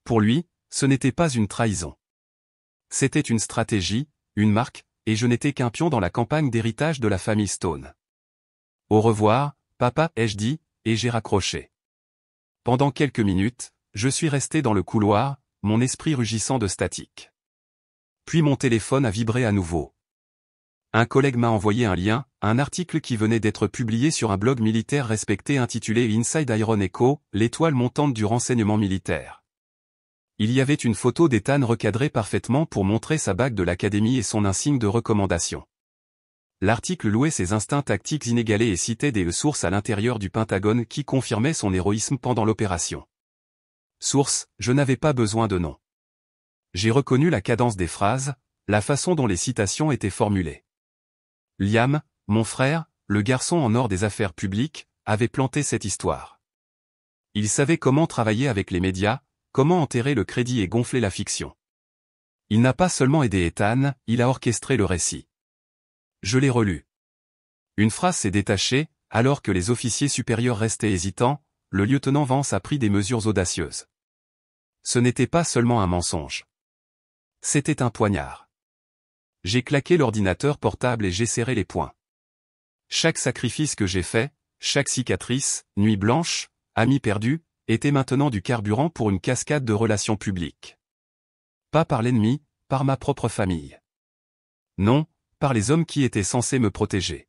Pour lui, ce n'était pas une trahison. C'était une stratégie, une marque, et je n'étais qu'un pion dans la campagne d'héritage de la famille Stone. Au revoir, papa, ai-je dit, et j'ai raccroché. Pendant quelques minutes, je suis resté dans le couloir, mon esprit rugissant de statique. Puis mon téléphone a vibré à nouveau. Un collègue m'a envoyé un lien, un article qui venait d'être publié sur un blog militaire respecté intitulé Inside Iron Echo, l'étoile montante du renseignement militaire. Il y avait une photo d'Ethan recadrée parfaitement pour montrer sa bague de l'académie et son insigne de recommandation. L'article louait ses instincts tactiques inégalés et citait des sources à l'intérieur du Pentagone qui confirmaient son héroïsme pendant l'opération. Source, je n'avais pas besoin de nom. J'ai reconnu la cadence des phrases, la façon dont les citations étaient formulées. Liam, mon frère, le garçon en or des affaires publiques, avait planté cette histoire. Il savait comment travailler avec les médias, comment enterrer le crédit et gonfler la fiction. Il n'a pas seulement aidé Ethan, il a orchestré le récit. Je l'ai relu. Une phrase s'est détachée, alors que les officiers supérieurs restaient hésitants, le lieutenant Vance a pris des mesures audacieuses. Ce n'était pas seulement un mensonge. C'était un poignard. J'ai claqué l'ordinateur portable et j'ai serré les poings. Chaque sacrifice que j'ai fait, chaque cicatrice, nuit blanche, ami perdu, était maintenant du carburant pour une cascade de relations publiques. Pas par l'ennemi, par ma propre famille. Non, par les hommes qui étaient censés me protéger.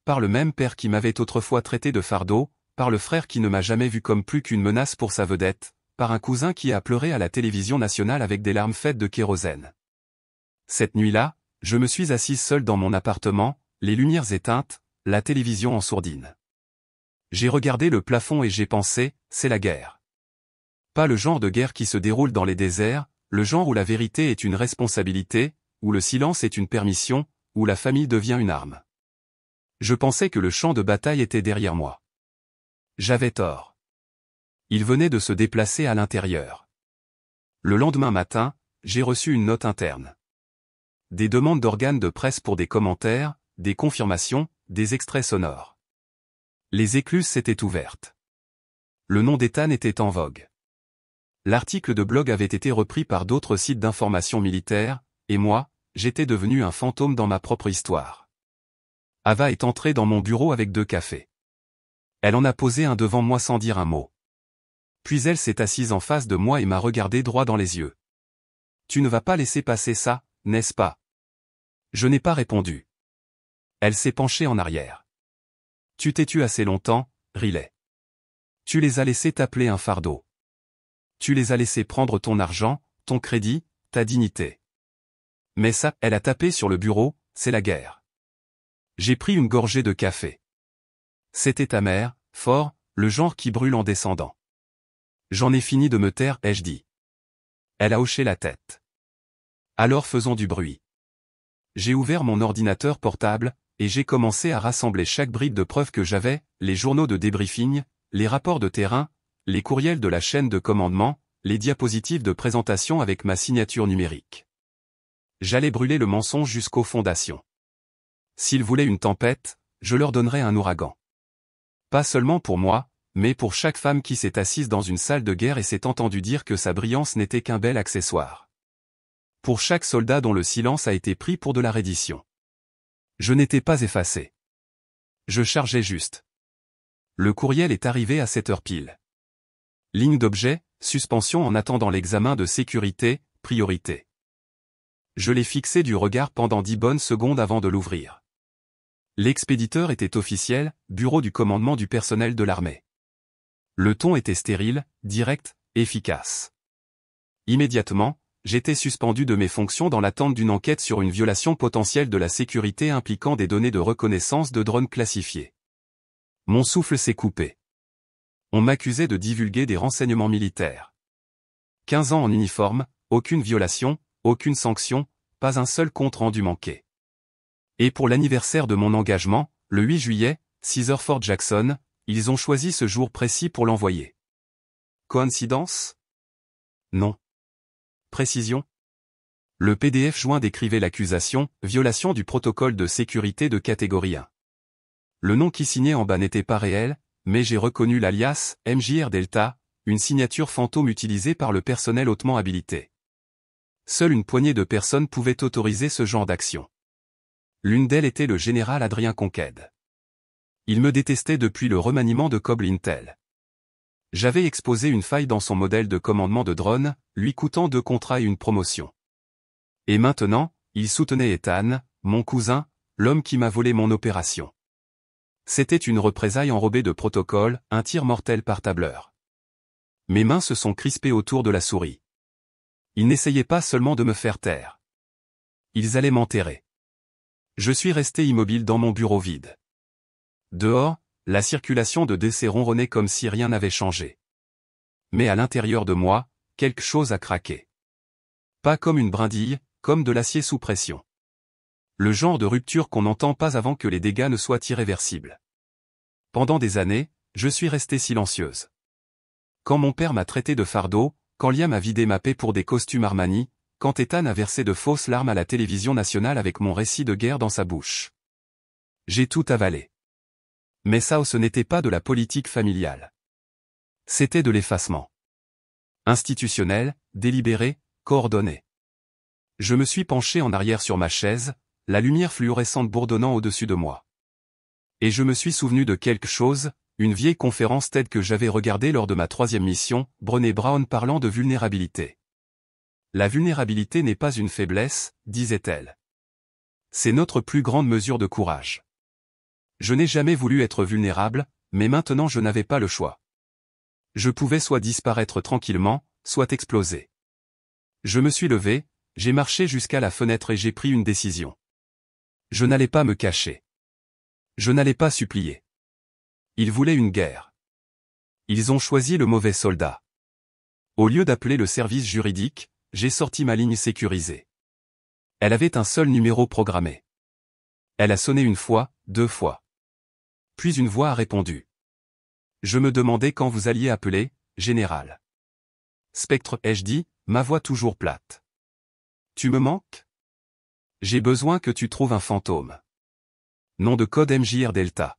Par le même père qui m'avait autrefois traité de fardeau, par le frère qui ne m'a jamais vu comme plus qu'une menace pour sa vedette, par un cousin qui a pleuré à la télévision nationale avec des larmes faites de kérosène. Cette nuit-là, je me suis assise seule dans mon appartement, les lumières éteintes, la télévision en sourdine. J'ai regardé le plafond et j'ai pensé, c'est la guerre. Pas le genre de guerre qui se déroule dans les déserts, le genre où la vérité est une responsabilité, où le silence est une permission, où la famille devient une arme. Je pensais que le champ de bataille était derrière moi. J'avais tort. Il venait de se déplacer à l'intérieur. Le lendemain matin, j'ai reçu une note interne. Des demandes d'organes de presse pour des commentaires, des confirmations, des extraits sonores. Les écluses s'étaient ouvertes. Le nom d'Ethan était en vogue. L'article de blog avait été repris par d'autres sites d'information militaire, et moi, j'étais devenu un fantôme dans ma propre histoire. Ava est entrée dans mon bureau avec 2 cafés. Elle en a posé un devant moi sans dire un mot. Puis elle s'est assise en face de moi et m'a regardé droit dans les yeux. Tu ne vas pas laisser passer ça, n'est-ce pas? Je n'ai pas répondu. Elle s'est penchée en arrière. Tu t'es tu assez longtemps, Riley. Tu les as laissés t'appeler un fardeau. Tu les as laissés prendre ton argent, ton crédit, ta dignité. Mais ça, elle a tapé sur le bureau, c'est la guerre. J'ai pris une gorgée de café. C'était amer, fort, le genre qui brûle en descendant. J'en ai fini de me taire, ai-je dit. Elle a hoché la tête. Alors faisons du bruit. J'ai ouvert mon ordinateur portable, et j'ai commencé à rassembler chaque bribe de preuves que j'avais, les journaux de débriefing, les rapports de terrain, les courriels de la chaîne de commandement, les diapositives de présentation avec ma signature numérique. J'allais brûler le mensonge jusqu'aux fondations. S'ils voulaient une tempête, je leur donnerais un ouragan. Pas seulement pour moi, mais pour chaque femme qui s'est assise dans une salle de guerre et s'est entendue dire que sa brillance n'était qu'un bel accessoire. Pour chaque soldat dont le silence a été pris pour de la reddition. Je n'étais pas effacé. Je chargeais juste. Le courriel est arrivé à 7 heures pile. Ligne d'objet, suspension en attendant l'examen de sécurité, priorité. Je l'ai fixé du regard pendant 10 bonnes secondes avant de l'ouvrir. L'expéditeur était officiel, bureau du commandement du personnel de l'armée. Le ton était stérile, direct, efficace. Immédiatement, j'étais suspendu de mes fonctions dans l'attente d'une enquête sur une violation potentielle de la sécurité impliquant des données de reconnaissance de drones classifiés. Mon souffle s'est coupé. On m'accusait de divulguer des renseignements militaires. 15 ans en uniforme, aucune violation, aucune sanction, pas un seul compte-rendu manqué. Et pour l'anniversaire de mon engagement, le 8 juillet, 6 heures Fort Jackson, ils ont choisi ce jour précis pour l'envoyer. Coïncidence? Non. Précision? Le PDF joint décrivait l'accusation, violation du protocole de sécurité de catégorie 1. Le nom qui signait en bas n'était pas réel, mais j'ai reconnu l'alias, MJR Delta, une signature fantôme utilisée par le personnel hautement habilité. Seule une poignée de personnes pouvaient autoriser ce genre d'action. L'une d'elles était le général Adrien Conquête. Il me détestait depuis le remaniement de Cobb Intel. J'avais exposé une faille dans son modèle de commandement de drone, lui coûtant 2 contrats et une promotion. Et maintenant, il soutenait Ethan, mon cousin, l'homme qui m'a volé mon opération. C'était une représaille enrobée de protocole, un tir mortel par tableur. Mes mains se sont crispées autour de la souris. Ils n'essayaient pas seulement de me faire taire. Ils allaient m'enterrer. Je suis resté immobile dans mon bureau vide. Dehors, la circulation de décès ronronnait comme si rien n'avait changé. Mais à l'intérieur de moi, quelque chose a craqué. Pas comme une brindille, comme de l'acier sous pression. Le genre de rupture qu'on n'entend pas avant que les dégâts ne soient irréversibles. Pendant des années, je suis restée silencieuse. Quand mon père m'a traité de fardeau, quand Liam a vidé ma paix pour des costumes Armani, quand Ethan a versé de fausses larmes à la télévision nationale avec mon récit de guerre dans sa bouche. J'ai tout avalé. Mais ça, ce n'était pas de la politique familiale. C'était de l'effacement. Institutionnel, délibéré, coordonné. Je me suis penché en arrière sur ma chaise, la lumière fluorescente bourdonnant au-dessus de moi. Et je me suis souvenu de quelque chose, une vieille conférence TED que j'avais regardée lors de ma 3e mission, Brené Brown parlant de vulnérabilité. La vulnérabilité n'est pas une faiblesse, disait-elle. C'est notre plus grande mesure de courage. Je n'ai jamais voulu être vulnérable, mais maintenant je n'avais pas le choix. Je pouvais soit disparaître tranquillement, soit exploser. Je me suis levé, j'ai marché jusqu'à la fenêtre et j'ai pris une décision. Je n'allais pas me cacher. Je n'allais pas supplier. Ils voulaient une guerre. Ils ont choisi le mauvais soldat. Au lieu d'appeler le service juridique, j'ai sorti ma ligne sécurisée. Elle avait un seul numéro programmé. Elle a sonné 1 fois, 2 fois. Puis une voix a répondu. Je me demandais quand vous alliez appeler, général. Spectre, ai-je dit, ma voix toujours plate. Tu me manques? J'ai besoin que tu trouves un fantôme. Nom de code MJR Delta.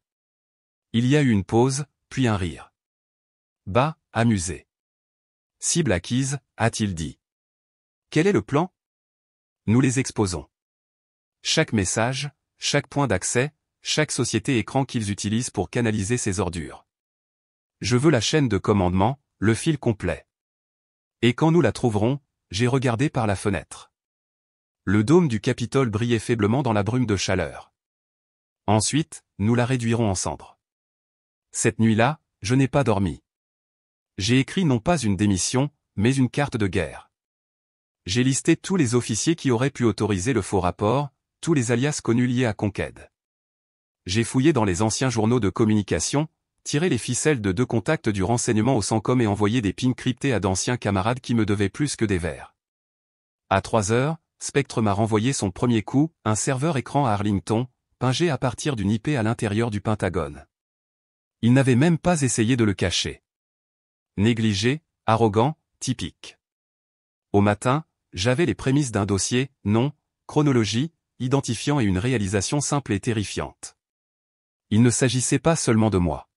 Il y a eu une pause, puis un rire. Bah, amusé. Cible acquise, a-t-il dit. Quel est le plan? Nous les exposons. Chaque message, chaque point d'accès, chaque société écran qu'ils utilisent pour canaliser ces ordures. Je veux la chaîne de commandement, le fil complet. Et quand nous la trouverons, j'ai regardé par la fenêtre. Le dôme du Capitole brillait faiblement dans la brume de chaleur. Ensuite, nous la réduirons en cendres. Cette nuit-là, je n'ai pas dormi. J'ai écrit non pas une démission, mais une carte de guerre. J'ai listé tous les officiers qui auraient pu autoriser le faux rapport, tous les alias connus liés à Conquête. J'ai fouillé dans les anciens journaux de communication, tiré les ficelles de 2 contacts du renseignement au Sancom et envoyé des pings cryptés à d'anciens camarades qui me devaient plus que des vers. À 3 heures, Spectre m'a renvoyé son premier coup, un serveur écran à Arlington, pingé à partir d'une IP à l'intérieur du Pentagone. Il n'avait même pas essayé de le cacher. Négligé, arrogant, typique. Au matin, j'avais les prémices d'un dossier, nom, chronologie, identifiant et une réalisation simple et terrifiante. Il ne s'agissait pas seulement de moi.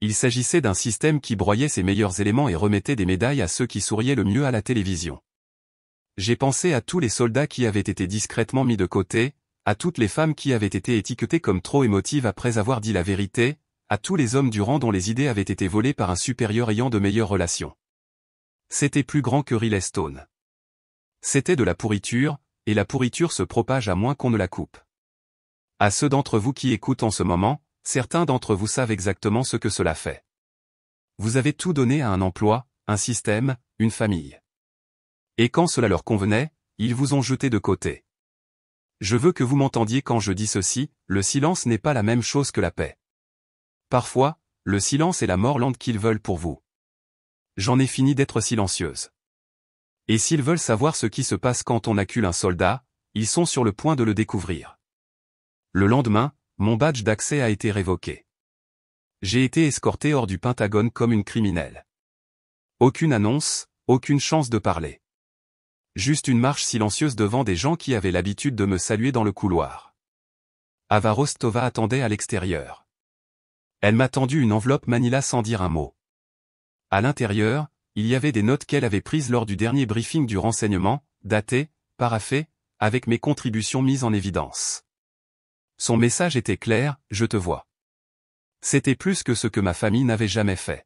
Il s'agissait d'un système qui broyait ses meilleurs éléments et remettait des médailles à ceux qui souriaient le mieux à la télévision. J'ai pensé à tous les soldats qui avaient été discrètement mis de côté, à toutes les femmes qui avaient été étiquetées comme trop émotives après avoir dit la vérité, à tous les hommes du rang dont les idées avaient été volées par un supérieur ayant de meilleures relations. C'était plus grand que Riley Stone. C'était de la pourriture, et la pourriture se propage à moins qu'on ne la coupe. À ceux d'entre vous qui écoutent en ce moment, certains d'entre vous savent exactement ce que cela fait. Vous avez tout donné à un emploi, un système, une famille. Et quand cela leur convenait, ils vous ont jeté de côté. Je veux que vous m'entendiez quand je dis ceci, le silence n'est pas la même chose que la paix. Parfois, le silence est la mort lente qu'ils veulent pour vous. J'en ai fini d'être silencieuse. Et s'ils veulent savoir ce qui se passe quand on accule un soldat, ils sont sur le point de le découvrir. Le lendemain, mon badge d'accès a été révoqué. J'ai été escorté hors du Pentagone comme une criminelle. Aucune annonce, aucune chance de parler. Juste une marche silencieuse devant des gens qui avaient l'habitude de me saluer dans le couloir. Ava Rostova attendait à l'extérieur. Elle m'a tendu une enveloppe Manila sans dire un mot. À l'intérieur, il y avait des notes qu'elle avait prises lors du dernier briefing du renseignement, datées, paraphées, avec mes contributions mises en évidence. Son message était clair, je te vois. C'était plus que ce que ma famille n'avait jamais fait.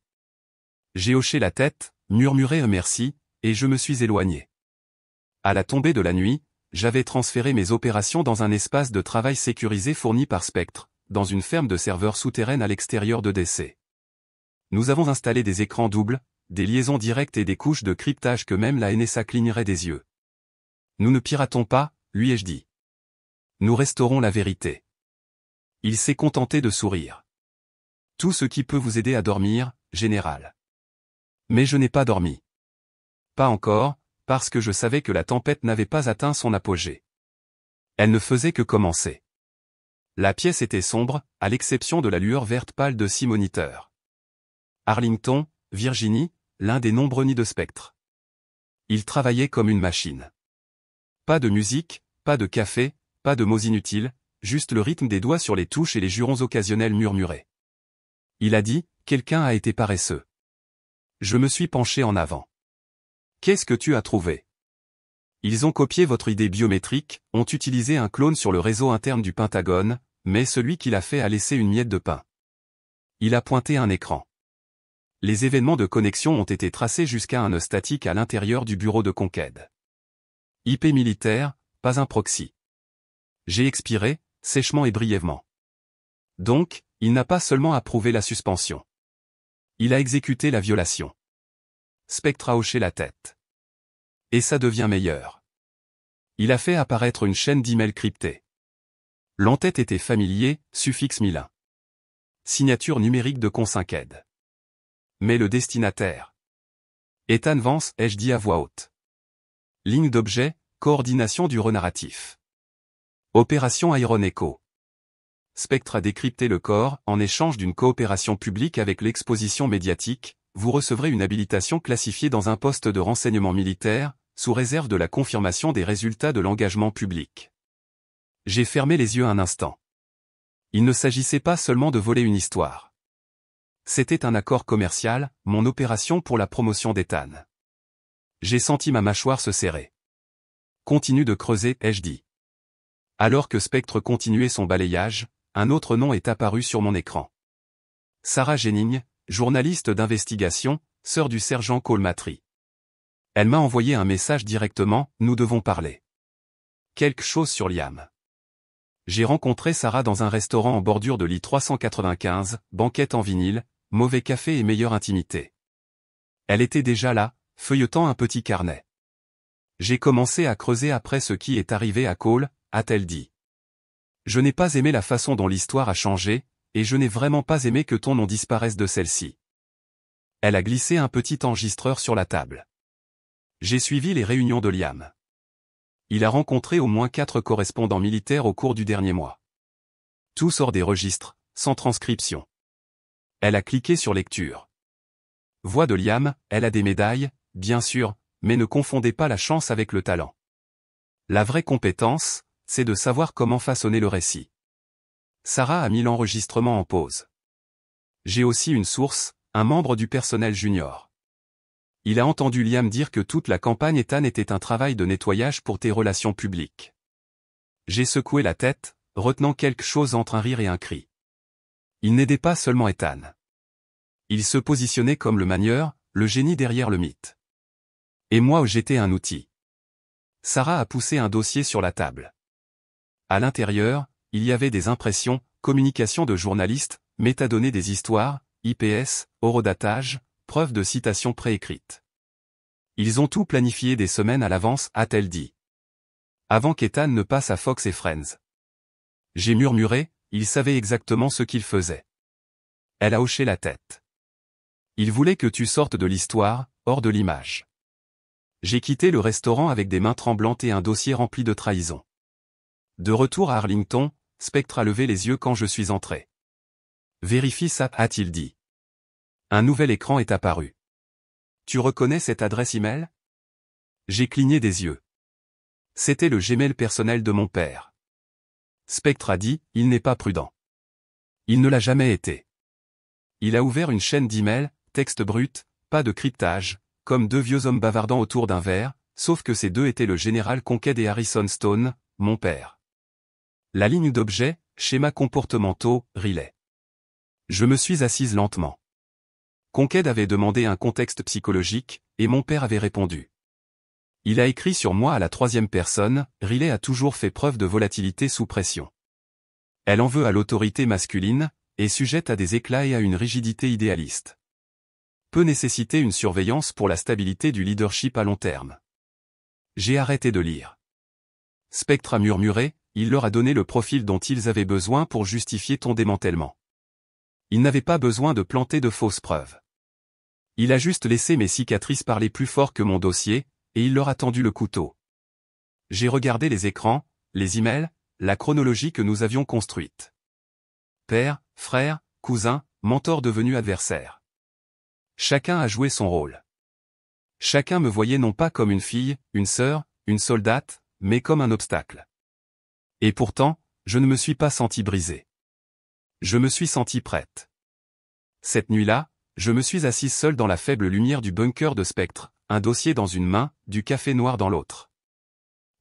J'ai hoché la tête, murmuré un merci, et je me suis éloigné. À la tombée de la nuit, j'avais transféré mes opérations dans un espace de travail sécurisé fourni par Spectre, dans une ferme de serveurs souterraine à l'extérieur de DC. Nous avons installé des écrans doubles, des liaisons directes et des couches de cryptage que même la NSA clignerait des yeux. Nous ne piratons pas, lui ai-je dit. Nous restaurons la vérité. Il s'est contenté de sourire. Tout ce qui peut vous aider à dormir, général. Mais je n'ai pas dormi. Pas encore, parce que je savais que la tempête n'avait pas atteint son apogée. Elle ne faisait que commencer. La pièce était sombre, à l'exception de la lueur verte pâle de 6 moniteurs. Arlington, Virginie, l'un des nombreux nids de Spectre. Il travaillait comme une machine. Pas de musique, pas de café, pas de mots inutiles, juste le rythme des doigts sur les touches et les jurons occasionnels murmurés. Il a dit, quelqu'un a été paresseux. Je me suis penché en avant. Qu'est-ce que tu as trouvé? Ils ont copié votre idée biométrique, ont utilisé un clone sur le réseau interne du Pentagone, mais celui qui l'a fait a laissé une miette de pain. Il a pointé un écran. Les événements de connexion ont été tracés jusqu'à un nœud statique à l'intérieur du bureau de Conquête. IP militaire, pas un proxy. J'ai expiré, sèchement et brièvement. Donc, il n'a pas seulement approuvé la suspension. Il a exécuté la violation. Spectre a hoché la tête. Et ça devient meilleur. Il a fait apparaître une chaîne d'emails cryptés. L'entête était familier, suffixe 1001. Signature numérique de Conquête. Mais le destinataire. Ethan Vance, ai-je dit à voix haute. Ligne d'objet, coordination du renarratif. Opération Iron Echo. Spectre a décrypté le corps, en échange d'une coopération publique avec l'exposition médiatique, vous recevrez une habilitation classifiée dans un poste de renseignement militaire, sous réserve de la confirmation des résultats de l'engagement public. J'ai fermé les yeux un instant. Il ne s'agissait pas seulement de voler une histoire. C'était un accord commercial, mon opération pour la promotion d'Ethan. J'ai senti ma mâchoire se serrer. Continue de creuser, ai-je dit. Alors que Spectre continuait son balayage, un autre nom est apparu sur mon écran. Sarah Jennings, journaliste d'investigation, sœur du sergent Cole Matry. Elle m'a envoyé un message directement, nous devons parler. Quelque chose sur Liam. J'ai rencontré Sarah dans un restaurant en bordure de l'I-395, banquette en vinyle, mauvais café et meilleure intimité. Elle était déjà là, feuilletant un petit carnet. J'ai commencé à creuser après ce qui est arrivé à Cole, a-t-elle dit. Je n'ai pas aimé la façon dont l'histoire a changé, et je n'ai vraiment pas aimé que ton nom disparaisse de celle-ci. Elle a glissé un petit enregistreur sur la table. J'ai suivi les réunions de Liam. Il a rencontré au moins 4 correspondants militaires au cours du dernier mois. Tout sort des registres, sans transcription. Elle a cliqué sur lecture. Voix de Liam, elle a des médailles, bien sûr, mais ne confondez pas la chance avec le talent. La vraie compétence, c'est de savoir comment façonner le récit. Sarah a mis l'enregistrement en pause. J'ai aussi une source, un membre du personnel junior. Il a entendu Liam dire que toute la campagne Ethan était un travail de nettoyage pour tes relations publiques. J'ai secoué la tête, retenant quelque chose entre un rire et un cri. Il n'aidait pas seulement Ethan. Il se positionnait comme le manieur, le génie derrière le mythe. Et moi j'étais un outil. Sarah a poussé un dossier sur la table. À l'intérieur, il y avait des impressions, communications de journalistes, métadonnées des histoires, IPS, horodatage, preuves de citations préécrites. Ils ont tout planifié des semaines à l'avance, a-t-elle dit. Avant qu'Ethan ne passe à Fox et Friends. J'ai murmuré, il savait exactement ce qu'il faisait. Elle a hoché la tête. Il voulait que tu sortes de l'histoire, hors de l'image. J'ai quitté le restaurant avec des mains tremblantes et un dossier rempli de trahison. De retour à Arlington, Spectre a levé les yeux quand je suis entré. Vérifie ça, a-t-il dit. Un nouvel écran est apparu. Tu reconnais cette adresse email? J'ai cligné des yeux. C'était le Gmail personnel de mon père. Spectre a dit, il n'est pas prudent. Il ne l'a jamais été. Il a ouvert une chaîne d'emails, texte brut, pas de cryptage, comme deux vieux hommes bavardant autour d'un verre, sauf que ces deux étaient le général Conquête et Harrison Stone, mon père. La ligne d'objet, schémas comportementaux, Riley. Je me suis assise lentement. Conquête avait demandé un contexte psychologique, et mon père avait répondu. Il a écrit sur moi à la troisième personne, Riley a toujours fait preuve de volatilité sous pression. Elle en veut à l'autorité masculine, est sujette à des éclats et à une rigidité idéaliste. Peut nécessiter une surveillance pour la stabilité du leadership à long terme. J'ai arrêté de lire. Spectre a murmuré, il leur a donné le profil dont ils avaient besoin pour justifier ton démantèlement. Il n'avait pas besoin de planter de fausses preuves. Il a juste laissé mes cicatrices parler plus fort que mon dossier, et il leur a tendu le couteau. J'ai regardé les écrans, les emails, la chronologie que nous avions construite. Père, frère, cousin, mentor devenu adversaire. Chacun a joué son rôle. Chacun me voyait non pas comme une fille, une sœur, une soldate, mais comme un obstacle. Et pourtant, je ne me suis pas senti brisé. Je me suis senti prête. Cette nuit-là, je me suis assise seule dans la faible lumière du bunker de Spectre, un dossier dans une main, du café noir dans l'autre.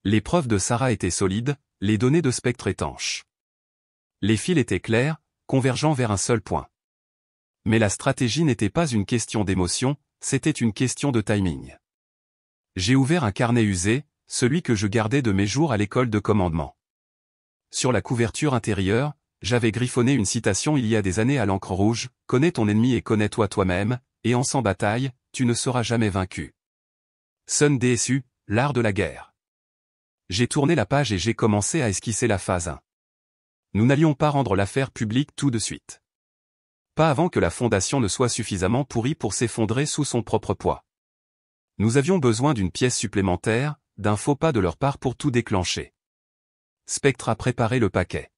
Les preuves de Sarah étaient solides, les données de Spectre étanches. Les fils étaient clairs, convergeant vers un seul point. Mais la stratégie n'était pas une question d'émotion, c'était une question de timing. J'ai ouvert un carnet usé, celui que je gardais de mes jours à l'école de commandement. Sur la couverture intérieure, j'avais griffonné une citation il y a des années à l'encre rouge, « Connais ton ennemi et connais-toi toi-même, et en sans bataille, tu ne seras jamais vaincu. » Sun Tzu, l'art de la guerre. J'ai tourné la page et j'ai commencé à esquisser la phase 1. Nous n'allions pas rendre l'affaire publique tout de suite. Pas avant que la fondation ne soit suffisamment pourrie pour s'effondrer sous son propre poids. Nous avions besoin d'une pièce supplémentaire, d'un faux pas de leur part pour tout déclencher. Spectre a préparé le paquet.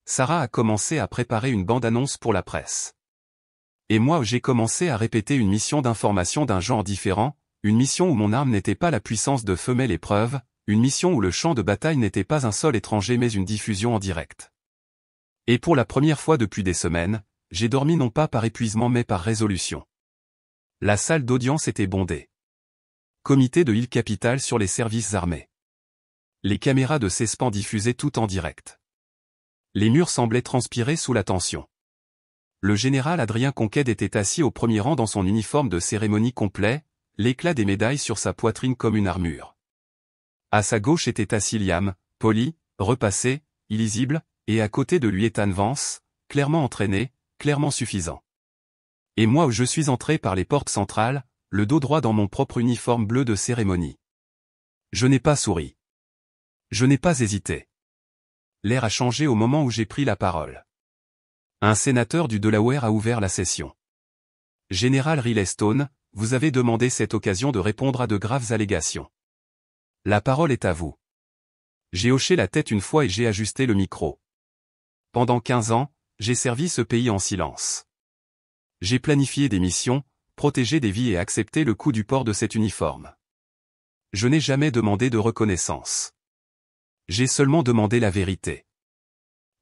Sarah a commencé à préparer une bande-annonce pour la presse. Et moi j'ai commencé à répéter une mission d'information d'un genre différent, une mission où mon arme n'était pas la puissance de femelle épreuve, une mission où le champ de bataille n'était pas un sol étranger mais une diffusion en direct. Et pour la première fois depuis des semaines, j'ai dormi non pas par épuisement mais par résolution. La salle d'audience était bondée. Comité de Hill Capital sur les services armés. Les caméras de CESPAN diffusaient tout en direct. Les murs semblaient transpirer sous la tension. Le général Adrien Conquête était assis au premier rang dans son uniforme de cérémonie complet, l'éclat des médailles sur sa poitrine comme une armure. À sa gauche était assis Liam, poli, repassé, illisible, et à côté de lui Ethan Vance, clairement entraîné, clairement suffisant. Et moi où je suis entré par les portes centrales, le dos droit dans mon propre uniforme bleu de cérémonie. Je n'ai pas souri. Je n'ai pas hésité. L'air a changé au moment où j'ai pris la parole. Un sénateur du Delaware a ouvert la session. Général Riley Stone, vous avez demandé cette occasion de répondre à de graves allégations. La parole est à vous. J'ai hoché la tête une fois et j'ai ajusté le micro. Pendant 15 ans, j'ai servi ce pays en silence. J'ai planifié des missions, protégé des vies et accepté le coût du port de cet uniforme. Je n'ai jamais demandé de reconnaissance. J'ai seulement demandé la vérité.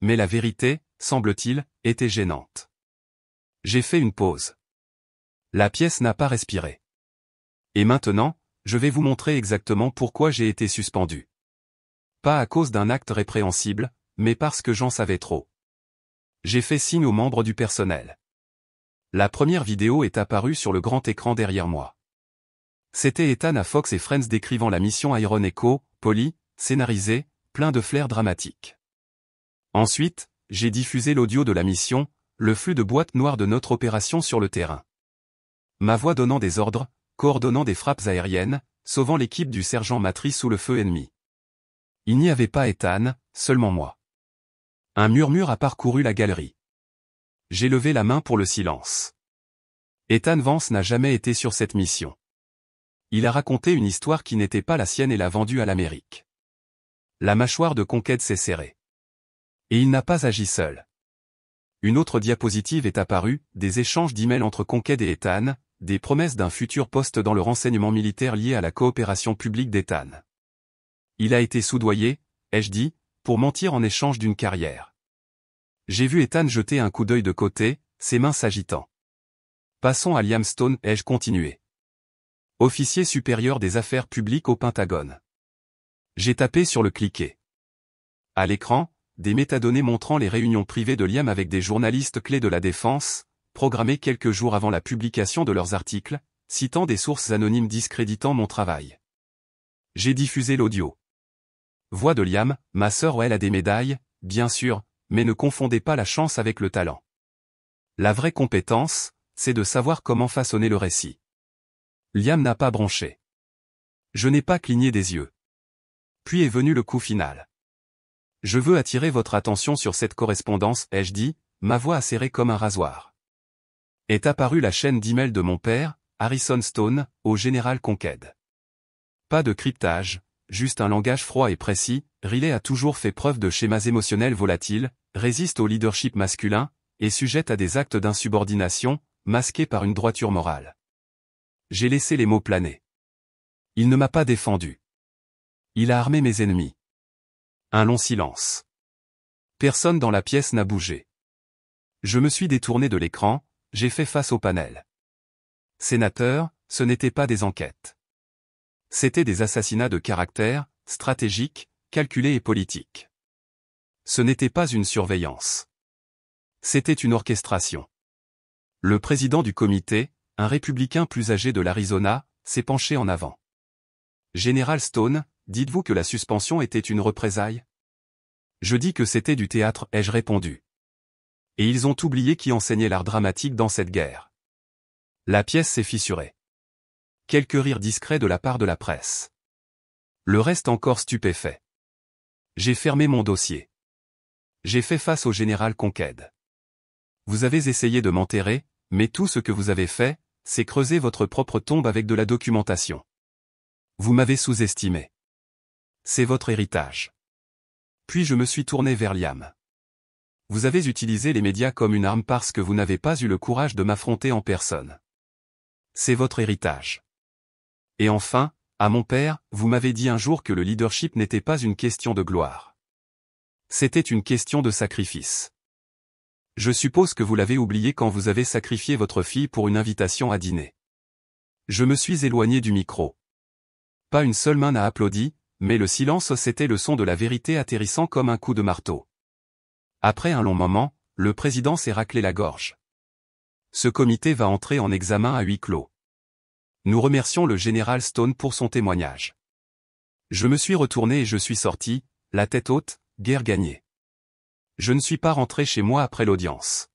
Mais la vérité, semble-t-il, était gênante. J'ai fait une pause. La pièce n'a pas respiré. Et maintenant, je vais vous montrer exactement pourquoi j'ai été suspendu. Pas à cause d'un acte répréhensible, mais parce que j'en savais trop. J'ai fait signe aux membres du personnel. La première vidéo est apparue sur le grand écran derrière moi. C'était Ethan à Fox et Friends décrivant la mission Iron Echo, poli, scénarisé, plein de flair dramatique. Ensuite, j'ai diffusé l'audio de la mission, le flux de boîte noire de notre opération sur le terrain. Ma voix donnant des ordres, coordonnant des frappes aériennes, sauvant l'équipe du sergent Matry sous le feu ennemi. Il n'y avait pas Ethan, seulement moi. Un murmure a parcouru la galerie. J'ai levé la main pour le silence. Ethan Vance n'a jamais été sur cette mission. Il a raconté une histoire qui n'était pas la sienne et l'a vendue à l'Amérique. La mâchoire de Conquête s'est serrée. Et il n'a pas agi seul. Une autre diapositive est apparue, des échanges d'emails entre Conquête et Ethan, des promesses d'un futur poste dans le renseignement militaire lié à la coopération publique d'Ethan. Il a été soudoyé, ai-je dit, pour mentir en échange d'une carrière. J'ai vu Ethan jeter un coup d'œil de côté, ses mains s'agitant. Passons à Liam Stone, ai-je continué. Officier supérieur des affaires publiques au Pentagone. J'ai tapé sur le cliquet. À l'écran, des métadonnées montrant les réunions privées de Liam avec des journalistes clés de la défense, programmées quelques jours avant la publication de leurs articles, citant des sources anonymes discréditant mon travail. J'ai diffusé l'audio. Voix de Liam, ma sœur elle a des médailles, bien sûr, mais ne confondez pas la chance avec le talent. La vraie compétence, c'est de savoir comment façonner le récit. Liam n'a pas bronché. Je n'ai pas cligné des yeux. Puis est venu le coup final. Je veux attirer votre attention sur cette correspondance, ai-je dit, ma voix acérée comme un rasoir. Est apparue la chaîne d'email de mon père, Harrison Stone, au général Conqued. Pas de cryptage, juste un langage froid et précis. Riley a toujours fait preuve de schémas émotionnels volatiles, résiste au leadership masculin, et sujette à des actes d'insubordination, masqués par une droiture morale. J'ai laissé les mots planer. Il ne m'a pas défendu. Il a armé mes ennemis. Un long silence. Personne dans la pièce n'a bougé. Je me suis détourné de l'écran, j'ai fait face au panel. Sénateur, ce n'étaient pas des enquêtes. C'étaient des assassinats de caractère, stratégiques, calculés et politiques. Ce n'était pas une surveillance. C'était une orchestration. Le président du comité, un républicain plus âgé de l'Arizona, s'est penché en avant. Général Stone, dites-vous que la suspension était une représaille? Je dis que c'était du théâtre, ai-je répondu. Et ils ont oublié qui enseignait l'art dramatique dans cette guerre. La pièce s'est fissurée. Quelques rires discrets de la part de la presse. Le reste encore stupéfait. J'ai fermé mon dossier. J'ai fait face au général Conqued. Vous avez essayé de m'enterrer, mais tout ce que vous avez fait, c'est creuser votre propre tombe avec de la documentation. Vous m'avez sous-estimé. C'est votre héritage. Puis je me suis tourné vers Liam. Vous avez utilisé les médias comme une arme parce que vous n'avez pas eu le courage de m'affronter en personne. C'est votre héritage. Et enfin, à mon père, vous m'avez dit un jour que le leadership n'était pas une question de gloire. C'était une question de sacrifice. Je suppose que vous l'avez oublié quand vous avez sacrifié votre fille pour une invitation à dîner. Je me suis éloigné du micro. Pas une seule main n'a applaudi, mais le silence c'était le son de la vérité atterrissant comme un coup de marteau. Après un long moment, le président s'est raclé la gorge. Ce comité va entrer en examen à huis clos. Nous remercions le général Stone pour son témoignage. Je me suis retourné et je suis sorti, la tête haute, guerre gagnée. Je ne suis pas rentré chez moi après l'audience.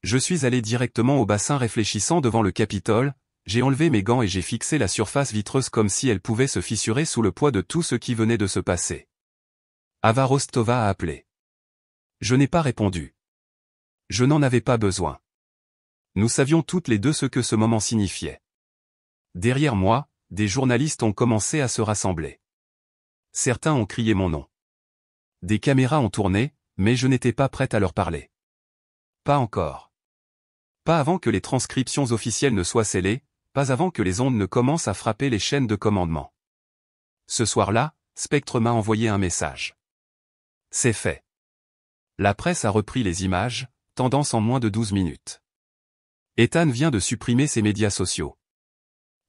Je suis allé directement au bassin réfléchissant devant le Capitole, j'ai enlevé mes gants et j'ai fixé la surface vitreuse comme si elle pouvait se fissurer sous le poids de tout ce qui venait de se passer. Ava Rostova a appelé. Je n'ai pas répondu. Je n'en avais pas besoin. Nous savions toutes les deux ce que ce moment signifiait. Derrière moi, des journalistes ont commencé à se rassembler. Certains ont crié mon nom. Des caméras ont tourné, mais je n'étais pas prête à leur parler. Pas encore. Pas avant que les transcriptions officielles ne soient scellées, pas avant que les ondes ne commencent à frapper les chaînes de commandement. Ce soir-là, Spectre m'a envoyé un message. C'est fait. La presse a repris les images, tendance en moins de 12 minutes. Ethan vient de supprimer ses médias sociaux.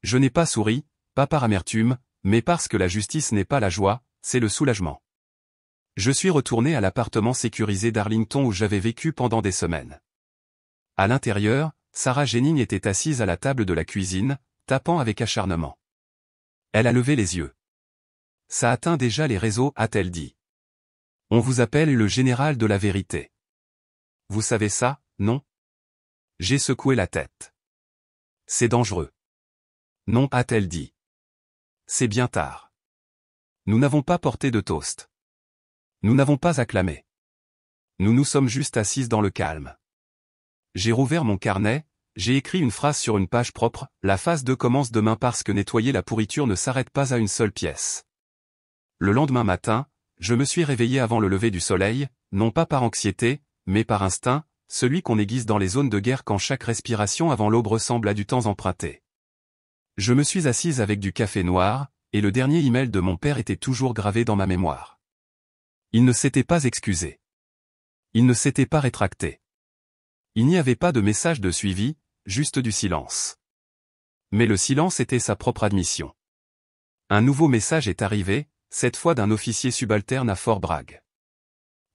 Je n'ai pas souri, pas par amertume, mais parce que la justice n'est pas la joie, c'est le soulagement. Je suis retourné à l'appartement sécurisé d'Arlington où j'avais vécu pendant des semaines. À l'intérieur, Sarah Jennings était assise à la table de la cuisine, tapant avec acharnement. Elle a levé les yeux. Ça atteint déjà les réseaux, a-t-elle dit. On vous appelle le général de la vérité. Vous savez ça, non? J'ai secoué la tête. C'est dangereux. Non, a-t-elle dit. C'est bien tard. Nous n'avons pas porté de toast. Nous n'avons pas acclamé. Nous nous sommes juste assises dans le calme. J'ai rouvert mon carnet, j'ai écrit une phrase sur une page propre, la phase 2 commence demain parce que nettoyer la pourriture ne s'arrête pas à une seule pièce. Le lendemain matin, je me suis réveillé avant le lever du soleil, non pas par anxiété, mais par instinct, celui qu'on aiguise dans les zones de guerre quand chaque respiration avant l'aube ressemble à du temps emprunté. Je me suis assise avec du café noir, et le dernier email de mon père était toujours gravé dans ma mémoire. Il ne s'était pas excusé. Il ne s'était pas rétracté. Il n'y avait pas de message de suivi, juste du silence. Mais le silence était sa propre admission. Un nouveau message est arrivé, cette fois d'un officier subalterne à Fort Bragg.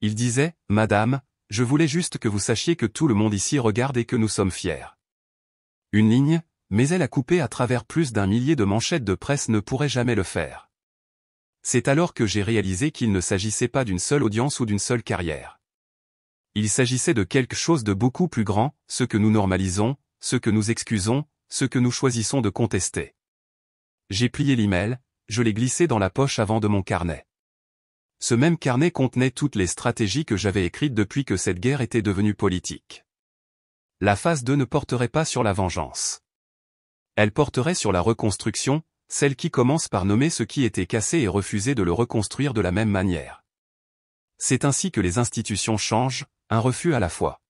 Il disait, « Madame, je voulais juste que vous sachiez que tout le monde ici regarde et que nous sommes fiers. » Une ligne, mais elle a coupé à travers plus d'un millier de manchettes de presse ne pourrait jamais le faire. C'est alors que j'ai réalisé qu'il ne s'agissait pas d'une seule audience ou d'une seule carrière. Il s'agissait de quelque chose de beaucoup plus grand, ce que nous normalisons, ce que nous excusons, ce que nous choisissons de contester. J'ai plié l'email, je l'ai glissé dans la poche avant de mon carnet. Ce même carnet contenait toutes les stratégies que j'avais écrites depuis que cette guerre était devenue politique. La phase 2 ne porterait pas sur la vengeance. Elle porterait sur la reconstruction, celle qui commence par nommer ce qui était cassé et refuser de le reconstruire de la même manière. C'est ainsi que les institutions changent, un refus à la fois.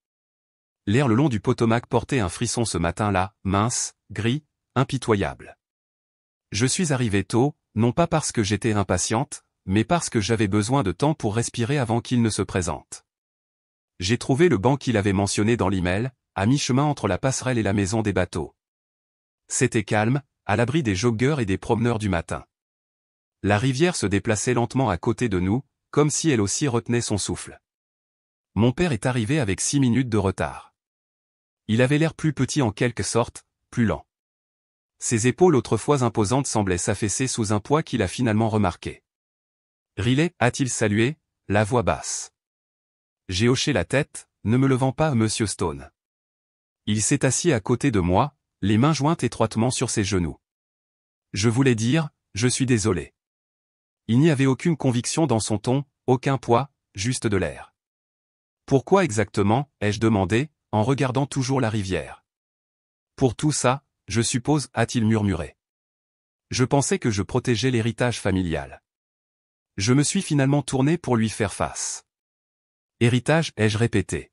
L'air le long du Potomac portait un frisson ce matin-là, mince, gris, impitoyable. Je suis arrivé tôt, non pas parce que j'étais impatiente, mais parce que j'avais besoin de temps pour respirer avant qu'il ne se présente. J'ai trouvé le banc qu'il avait mentionné dans l'email, à mi-chemin entre la passerelle et la maison des bateaux. C'était calme, à l'abri des joggeurs et des promeneurs du matin. La rivière se déplaçait lentement à côté de nous, comme si elle aussi retenait son souffle. Mon père est arrivé avec 6 minutes de retard. Il avait l'air plus petit en quelque sorte, plus lent. Ses épaules autrefois imposantes semblaient s'affaisser sous un poids qu'il a finalement remarqué. « Riley » a-t-il salué, la voix basse. J'ai hoché la tête, ne me levant pas à Monsieur Stone. Il s'est assis à côté de moi, les mains jointes étroitement sur ses genoux. Je voulais dire, je suis désolé. Il n'y avait aucune conviction dans son ton, aucun poids, juste de l'air. Pourquoi exactement, ai-je demandé, en regardant toujours la rivière. Pour tout ça, je suppose, a-t-il murmuré. Je pensais que je protégeais l'héritage familial. Je me suis finalement tourné pour lui faire face. Héritage, ai-je répété.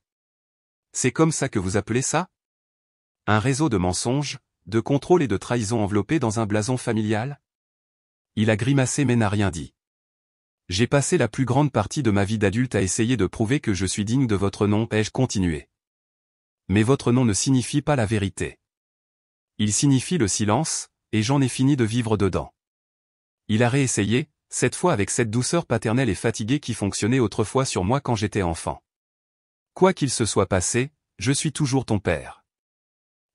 C'est comme ça que vous appelez ça? Un réseau de mensonges, de contrôle et de trahison enveloppé dans un blason familial? Il a grimacé mais n'a rien dit. J'ai passé la plus grande partie de ma vie d'adulte à essayer de prouver que je suis digne de votre nom, ai-je continué. Mais votre nom ne signifie pas la vérité. Il signifie le silence, et j'en ai fini de vivre dedans. Il a réessayé, cette fois avec cette douceur paternelle et fatiguée qui fonctionnait autrefois sur moi quand j'étais enfant. Quoi qu'il se soit passé, je suis toujours ton père.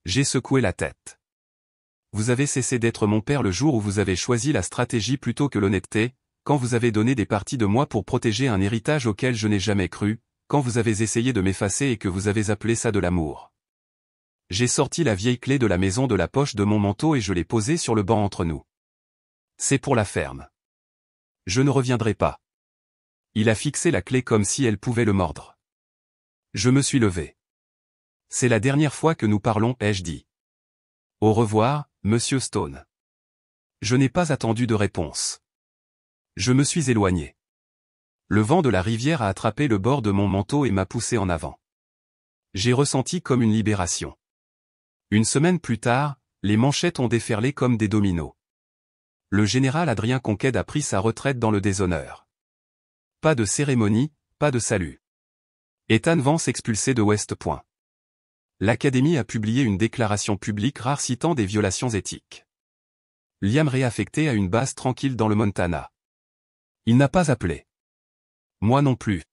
J'ai secoué la tête. Vous avez cessé d'être mon père le jour où vous avez choisi la stratégie plutôt que l'honnêteté, quand vous avez donné des parties de moi pour protéger un héritage auquel je n'ai jamais cru, quand vous avez essayé de m'effacer et que vous avez appelé ça de l'amour. J'ai sorti la vieille clé de la maison de la poche de mon manteau et je l'ai posée sur le banc entre nous. C'est pour la ferme. Je ne reviendrai pas. Il a fixé la clé comme si elle pouvait le mordre. Je me suis levé. C'est la dernière fois que nous parlons, ai-je dit. Au revoir, Monsieur Stone. Je n'ai pas attendu de réponse. Je me suis éloigné. Le vent de la rivière a attrapé le bord de mon manteau et m'a poussé en avant. J'ai ressenti comme une libération. Une semaine plus tard, les manchettes ont déferlé comme des dominos. Le général Adrien Conquête a pris sa retraite dans le déshonneur. Pas de cérémonie, pas de salut. Ethan Vance expulsé de West Point. L'Académie a publié une déclaration publique rare citant des violations éthiques. Liam réaffecté à une base tranquille dans le Montana. Il n'a pas appelé. Moi non plus.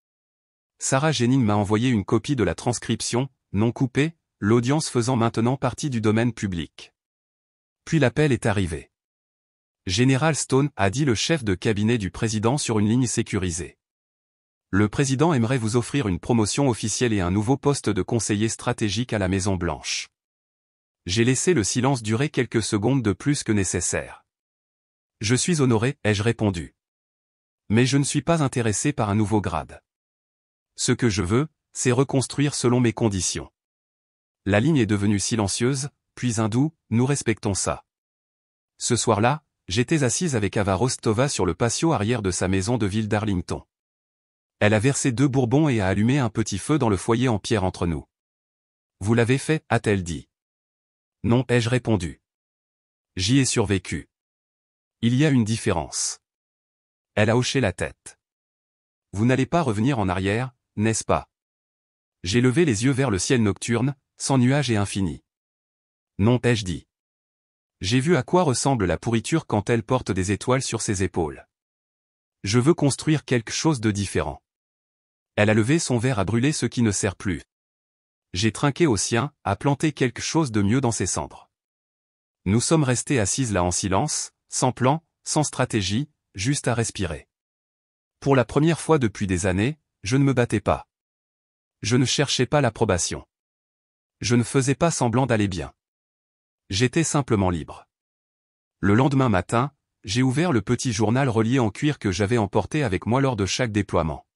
Sarah Jennings m'a envoyé une copie de la transcription, non coupée, l'audience faisant maintenant partie du domaine public. Puis l'appel est arrivé. Général Stone, a dit le chef de cabinet du président sur une ligne sécurisée. Le président aimerait vous offrir une promotion officielle et un nouveau poste de conseiller stratégique à la Maison-Blanche. J'ai laissé le silence durer quelques secondes de plus que nécessaire. Je suis honoré, ai-je répondu. Mais je ne suis pas intéressé par un nouveau grade. Ce que je veux, c'est reconstruire selon mes conditions. La ligne est devenue silencieuse, puis un doux, nous respectons ça. Ce soir-là, j'étais assise avec Ava Rostova sur le patio arrière de sa maison de ville d'Arlington. Elle a versé 2 bourbons et a allumé un petit feu dans le foyer en pierre entre nous. Vous l'avez fait, a-t-elle dit. Non, ai-je répondu. J'y ai survécu. Il y a une différence. Elle a hoché la tête. Vous n'allez pas revenir en arrière, n'est-ce pas? J'ai levé les yeux vers le ciel nocturne, sans nuages et infini. Non, ai-je dit. J'ai vu à quoi ressemble la pourriture quand elle porte des étoiles sur ses épaules. Je veux construire quelque chose de différent. Elle a levé son verre à brûler ce qui ne sert plus. J'ai trinqué au sien, à planter quelque chose de mieux dans ses cendres. Nous sommes restés assises là en silence, sans plan, sans stratégie, juste à respirer. Pour la première fois depuis des années, je ne me battais pas. Je ne cherchais pas l'approbation. Je ne faisais pas semblant d'aller bien. J'étais simplement libre. Le lendemain matin, j'ai ouvert le petit journal relié en cuir que j'avais emporté avec moi lors de chaque déploiement.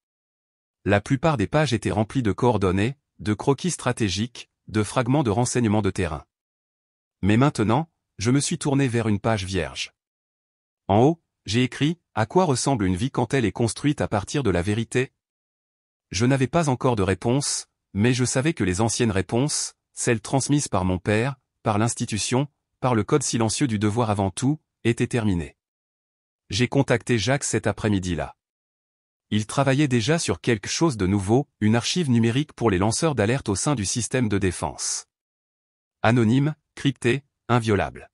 La plupart des pages étaient remplies de coordonnées, de croquis stratégiques, de fragments de renseignements de terrain. Mais maintenant, je me suis tourné vers une page vierge. En haut, j'ai écrit « À quoi ressemble une vie quand elle est construite à partir de la vérité ?» Je n'avais pas encore de réponse, mais je savais que les anciennes réponses, celles transmises par mon père, par l'institution, par le code silencieux du devoir avant tout, étaient terminées. J'ai contacté Jacques cet après-midi-là. Il travaillait déjà sur quelque chose de nouveau, une archive numérique pour les lanceurs d'alerte au sein du système de défense. Anonyme, crypté, inviolable.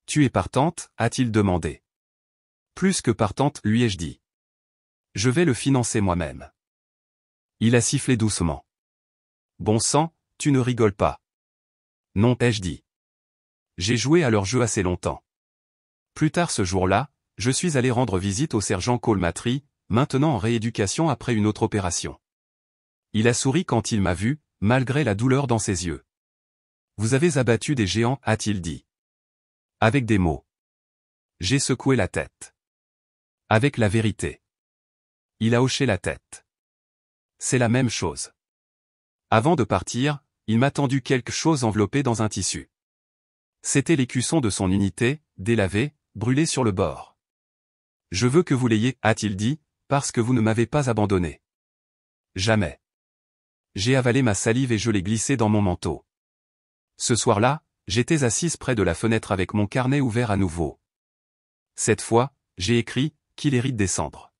Tu es partante, a-t-il demandé. Plus que partante, lui ai-je dit. Je vais le financer moi-même. Il a sifflé doucement. Bon sang, tu ne rigoles pas. Non, ai-je dit. J'ai joué à leur jeu assez longtemps. Plus tard ce jour-là, je suis allé rendre visite au sergent Colmatry, maintenant en rééducation après une autre opération. Il a souri quand il m'a vu, malgré la douleur dans ses yeux. Vous avez abattu des géants, a-t-il dit. Avec des mots. J'ai secoué la tête. Avec la vérité. Il a hoché la tête. C'est la même chose. Avant de partir, il m'a tendu quelque chose enveloppé dans un tissu. C'était l'écusson de son unité, délavé, brûlé sur le bord. Je veux que vous l'ayez, a-t-il dit, parce que vous ne m'avez pas abandonné. Jamais. J'ai avalé ma salive et je l'ai glissée dans mon manteau. Ce soir-là, j'étais assise près de la fenêtre avec mon carnet ouvert à nouveau. Cette fois, j'ai écrit « qu'il hérite des cendres ».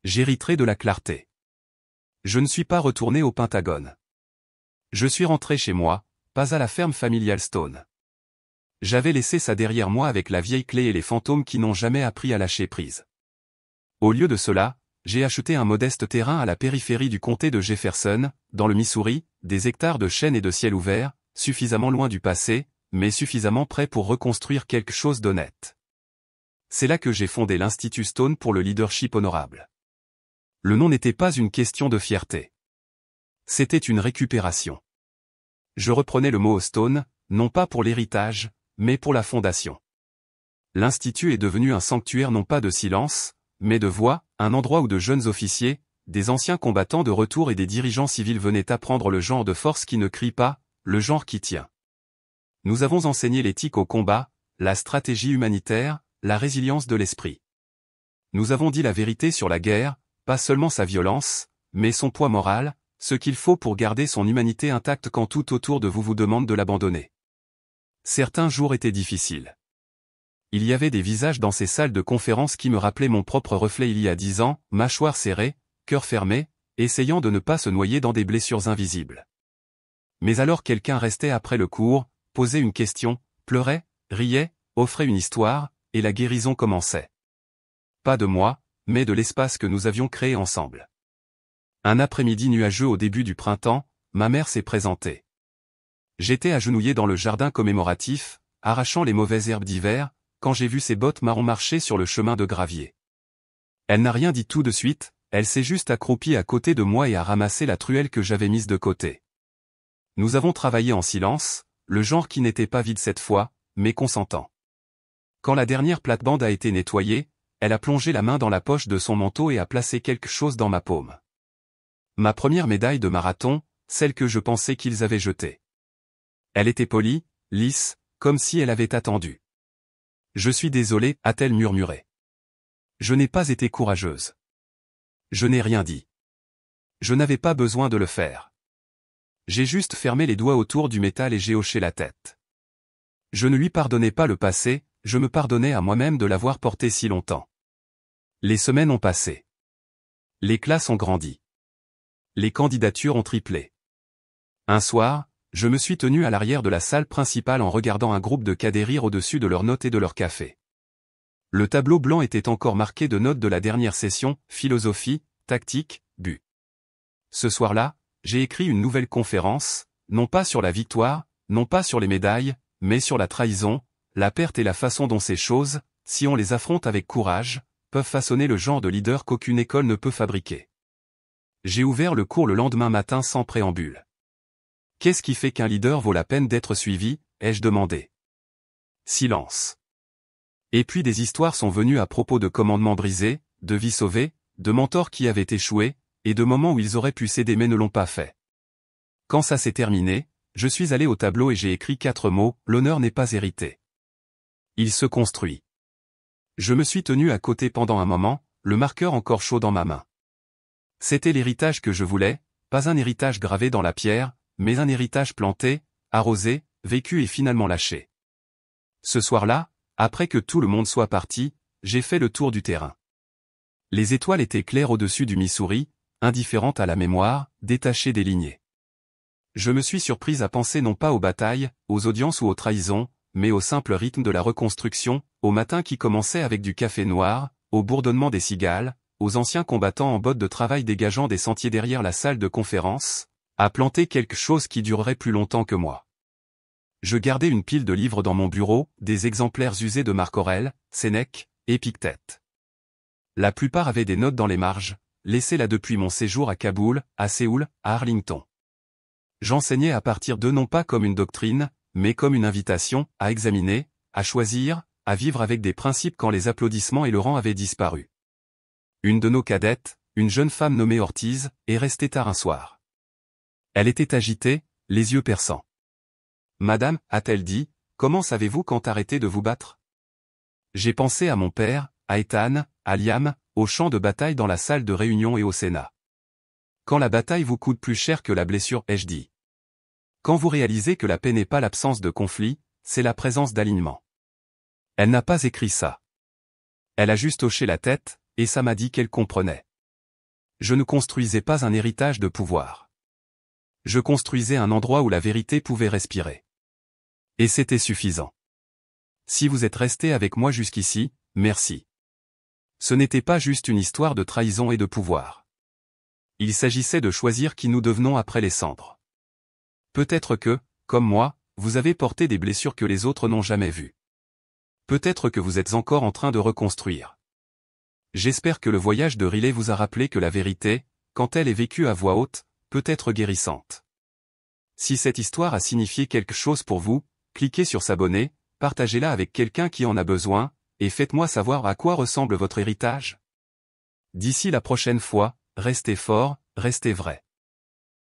J'hériterai de la clarté. Je ne suis pas retourné au Pentagone. Je suis rentré chez moi, pas à la ferme familiale Stone. J'avais laissé ça derrière moi avec la vieille clé et les fantômes qui n'ont jamais appris à lâcher prise. Au lieu de cela, j'ai acheté un modeste terrain à la périphérie du comté de Jefferson, dans le Missouri, des hectares de chênes et de ciel ouvert, suffisamment loin du passé, mais suffisamment près pour reconstruire quelque chose d'honnête. C'est là que j'ai fondé l'Institut Stone pour le leadership honorable. Le nom n'était pas une question de fierté. C'était une récupération. Je reprenais le mot Stone, non pas pour l'héritage, mais pour la fondation. L'Institut est devenu un sanctuaire non pas de silence, mais de voix, un endroit où de jeunes officiers, des anciens combattants de retour et des dirigeants civils venaient apprendre le genre de force qui ne crie pas, le genre qui tient. Nous avons enseigné l'éthique au combat, la stratégie humanitaire, la résilience de l'esprit. Nous avons dit la vérité sur la guerre, pas seulement sa violence, mais son poids moral, ce qu'il faut pour garder son humanité intacte quand tout autour de vous vous demande de l'abandonner. Certains jours étaient difficiles. Il y avait des visages dans ces salles de conférence qui me rappelaient mon propre reflet il y a 10 ans, mâchoire serrée, cœur fermé, essayant de ne pas se noyer dans des blessures invisibles. Mais alors quelqu'un restait après le cours, posait une question, pleurait, riait, offrait une histoire, et la guérison commençait. Pas de moi, mais de l'espace que nous avions créé ensemble. Un après-midi nuageux au début du printemps, ma mère s'est présentée. J'étais agenouillé dans le jardin commémoratif, arrachant les mauvaises herbes d'hiver, quand j'ai vu ses bottes marron marcher sur le chemin de gravier. Elle n'a rien dit tout de suite, elle s'est juste accroupie à côté de moi et a ramassé la truelle que j'avais mise de côté. Nous avons travaillé en silence, le genre qui n'était pas vide cette fois, mais consentant. Quand la dernière plate-bande a été nettoyée, elle a plongé la main dans la poche de son manteau et a placé quelque chose dans ma paume. Ma première médaille de marathon, celle que je pensais qu'ils avaient jetée. Elle était polie, lisse, comme si elle avait attendu. Je suis désolée, a-t-elle murmuré. Je n'ai pas été courageuse. Je n'ai rien dit. Je n'avais pas besoin de le faire. J'ai juste fermé les doigts autour du métal et j'ai hoché la tête. Je ne lui pardonnais pas le passé, je me pardonnais à moi-même de l'avoir porté si longtemps. Les semaines ont passé. Les classes ont grandi. Les candidatures ont triplé. Un soir, je me suis tenu à l'arrière de la salle principale en regardant un groupe de cadets rire au-dessus de leurs notes et de leur café. Le tableau blanc était encore marqué de notes de la dernière session, philosophie, tactique, but. Ce soir-là, j'ai écrit une nouvelle conférence, non pas sur la victoire, non pas sur les médailles, mais sur la trahison, la perte et la façon dont ces choses, si on les affronte avec courage, peuvent façonner le genre de leader qu'aucune école ne peut fabriquer. J'ai ouvert le cours le lendemain matin sans préambule. Qu'est-ce qui fait qu'un leader vaut la peine d'être suivi, ai-je demandé. Silence. Et puis des histoires sont venues à propos de commandements brisés, de vies sauvées, de mentors qui avaient échoué, et de moments où ils auraient pu céder mais ne l'ont pas fait. Quand ça s'est terminé, je suis allé au tableau et j'ai écrit 4 mots, l'honneur n'est pas hérité. Il se construit. Je me suis tenu à côté pendant un moment, le marqueur encore chaud dans ma main. C'était l'héritage que je voulais, pas un héritage gravé dans la pierre, mais un héritage planté, arrosé, vécu et finalement lâché. Ce soir-là, après que tout le monde soit parti, j'ai fait le tour du terrain. Les étoiles étaient claires au-dessus du Missouri, indifférentes à la mémoire, détachées des lignées. Je me suis surprise à penser non pas aux batailles, aux audiences ou aux trahisons, mais au simple rythme de la reconstruction, au matin qui commençait avec du café noir, au bourdonnement des cigales, aux anciens combattants en bottes de travail dégageant des sentiers derrière la salle de conférence, à planter quelque chose qui durerait plus longtemps que moi. Je gardais une pile de livres dans mon bureau, des exemplaires usés de Marc Aurèle, Sénèque, Épictète. La plupart avaient des notes dans les marges, laissées là depuis mon séjour à Kaboul, à Séoul, à Arlington. J'enseignais à partir d'eux non pas comme une doctrine, mais comme une invitation, à examiner, à choisir, à vivre avec des principes quand les applaudissements et le rang avaient disparu. Une de nos cadettes, une jeune femme nommée Ortiz, est restée tard un soir. Elle était agitée, les yeux perçants. « Madame, a-t-elle dit, comment savez-vous quand arrêter de vous battre ?» J'ai pensé à mon père, à Ethan, à Liam, au champ de bataille dans la salle de réunion et au Sénat. Quand la bataille vous coûte plus cher que la blessure, ai-je dit. Quand vous réalisez que la paix n'est pas l'absence de conflit, c'est la présence d'alignement. Elle n'a pas écrit ça. Elle a juste hoché la tête, et ça m'a dit qu'elle comprenait. Je ne construisais pas un héritage de pouvoir. Je construisais un endroit où la vérité pouvait respirer. Et c'était suffisant. Si vous êtes resté avec moi jusqu'ici, merci. Ce n'était pas juste une histoire de trahison et de pouvoir. Il s'agissait de choisir qui nous devenons après les cendres. Peut-être que, comme moi, vous avez porté des blessures que les autres n'ont jamais vues. Peut-être que vous êtes encore en train de reconstruire. J'espère que le voyage de Riley vous a rappelé que la vérité, quand elle est vécue à voix haute, peut être guérissante. Si cette histoire a signifié quelque chose pour vous, cliquez sur s'abonner, partagez-la avec quelqu'un qui en a besoin, et faites-moi savoir à quoi ressemble votre héritage. D'ici la prochaine fois, restez fort, restez vrai.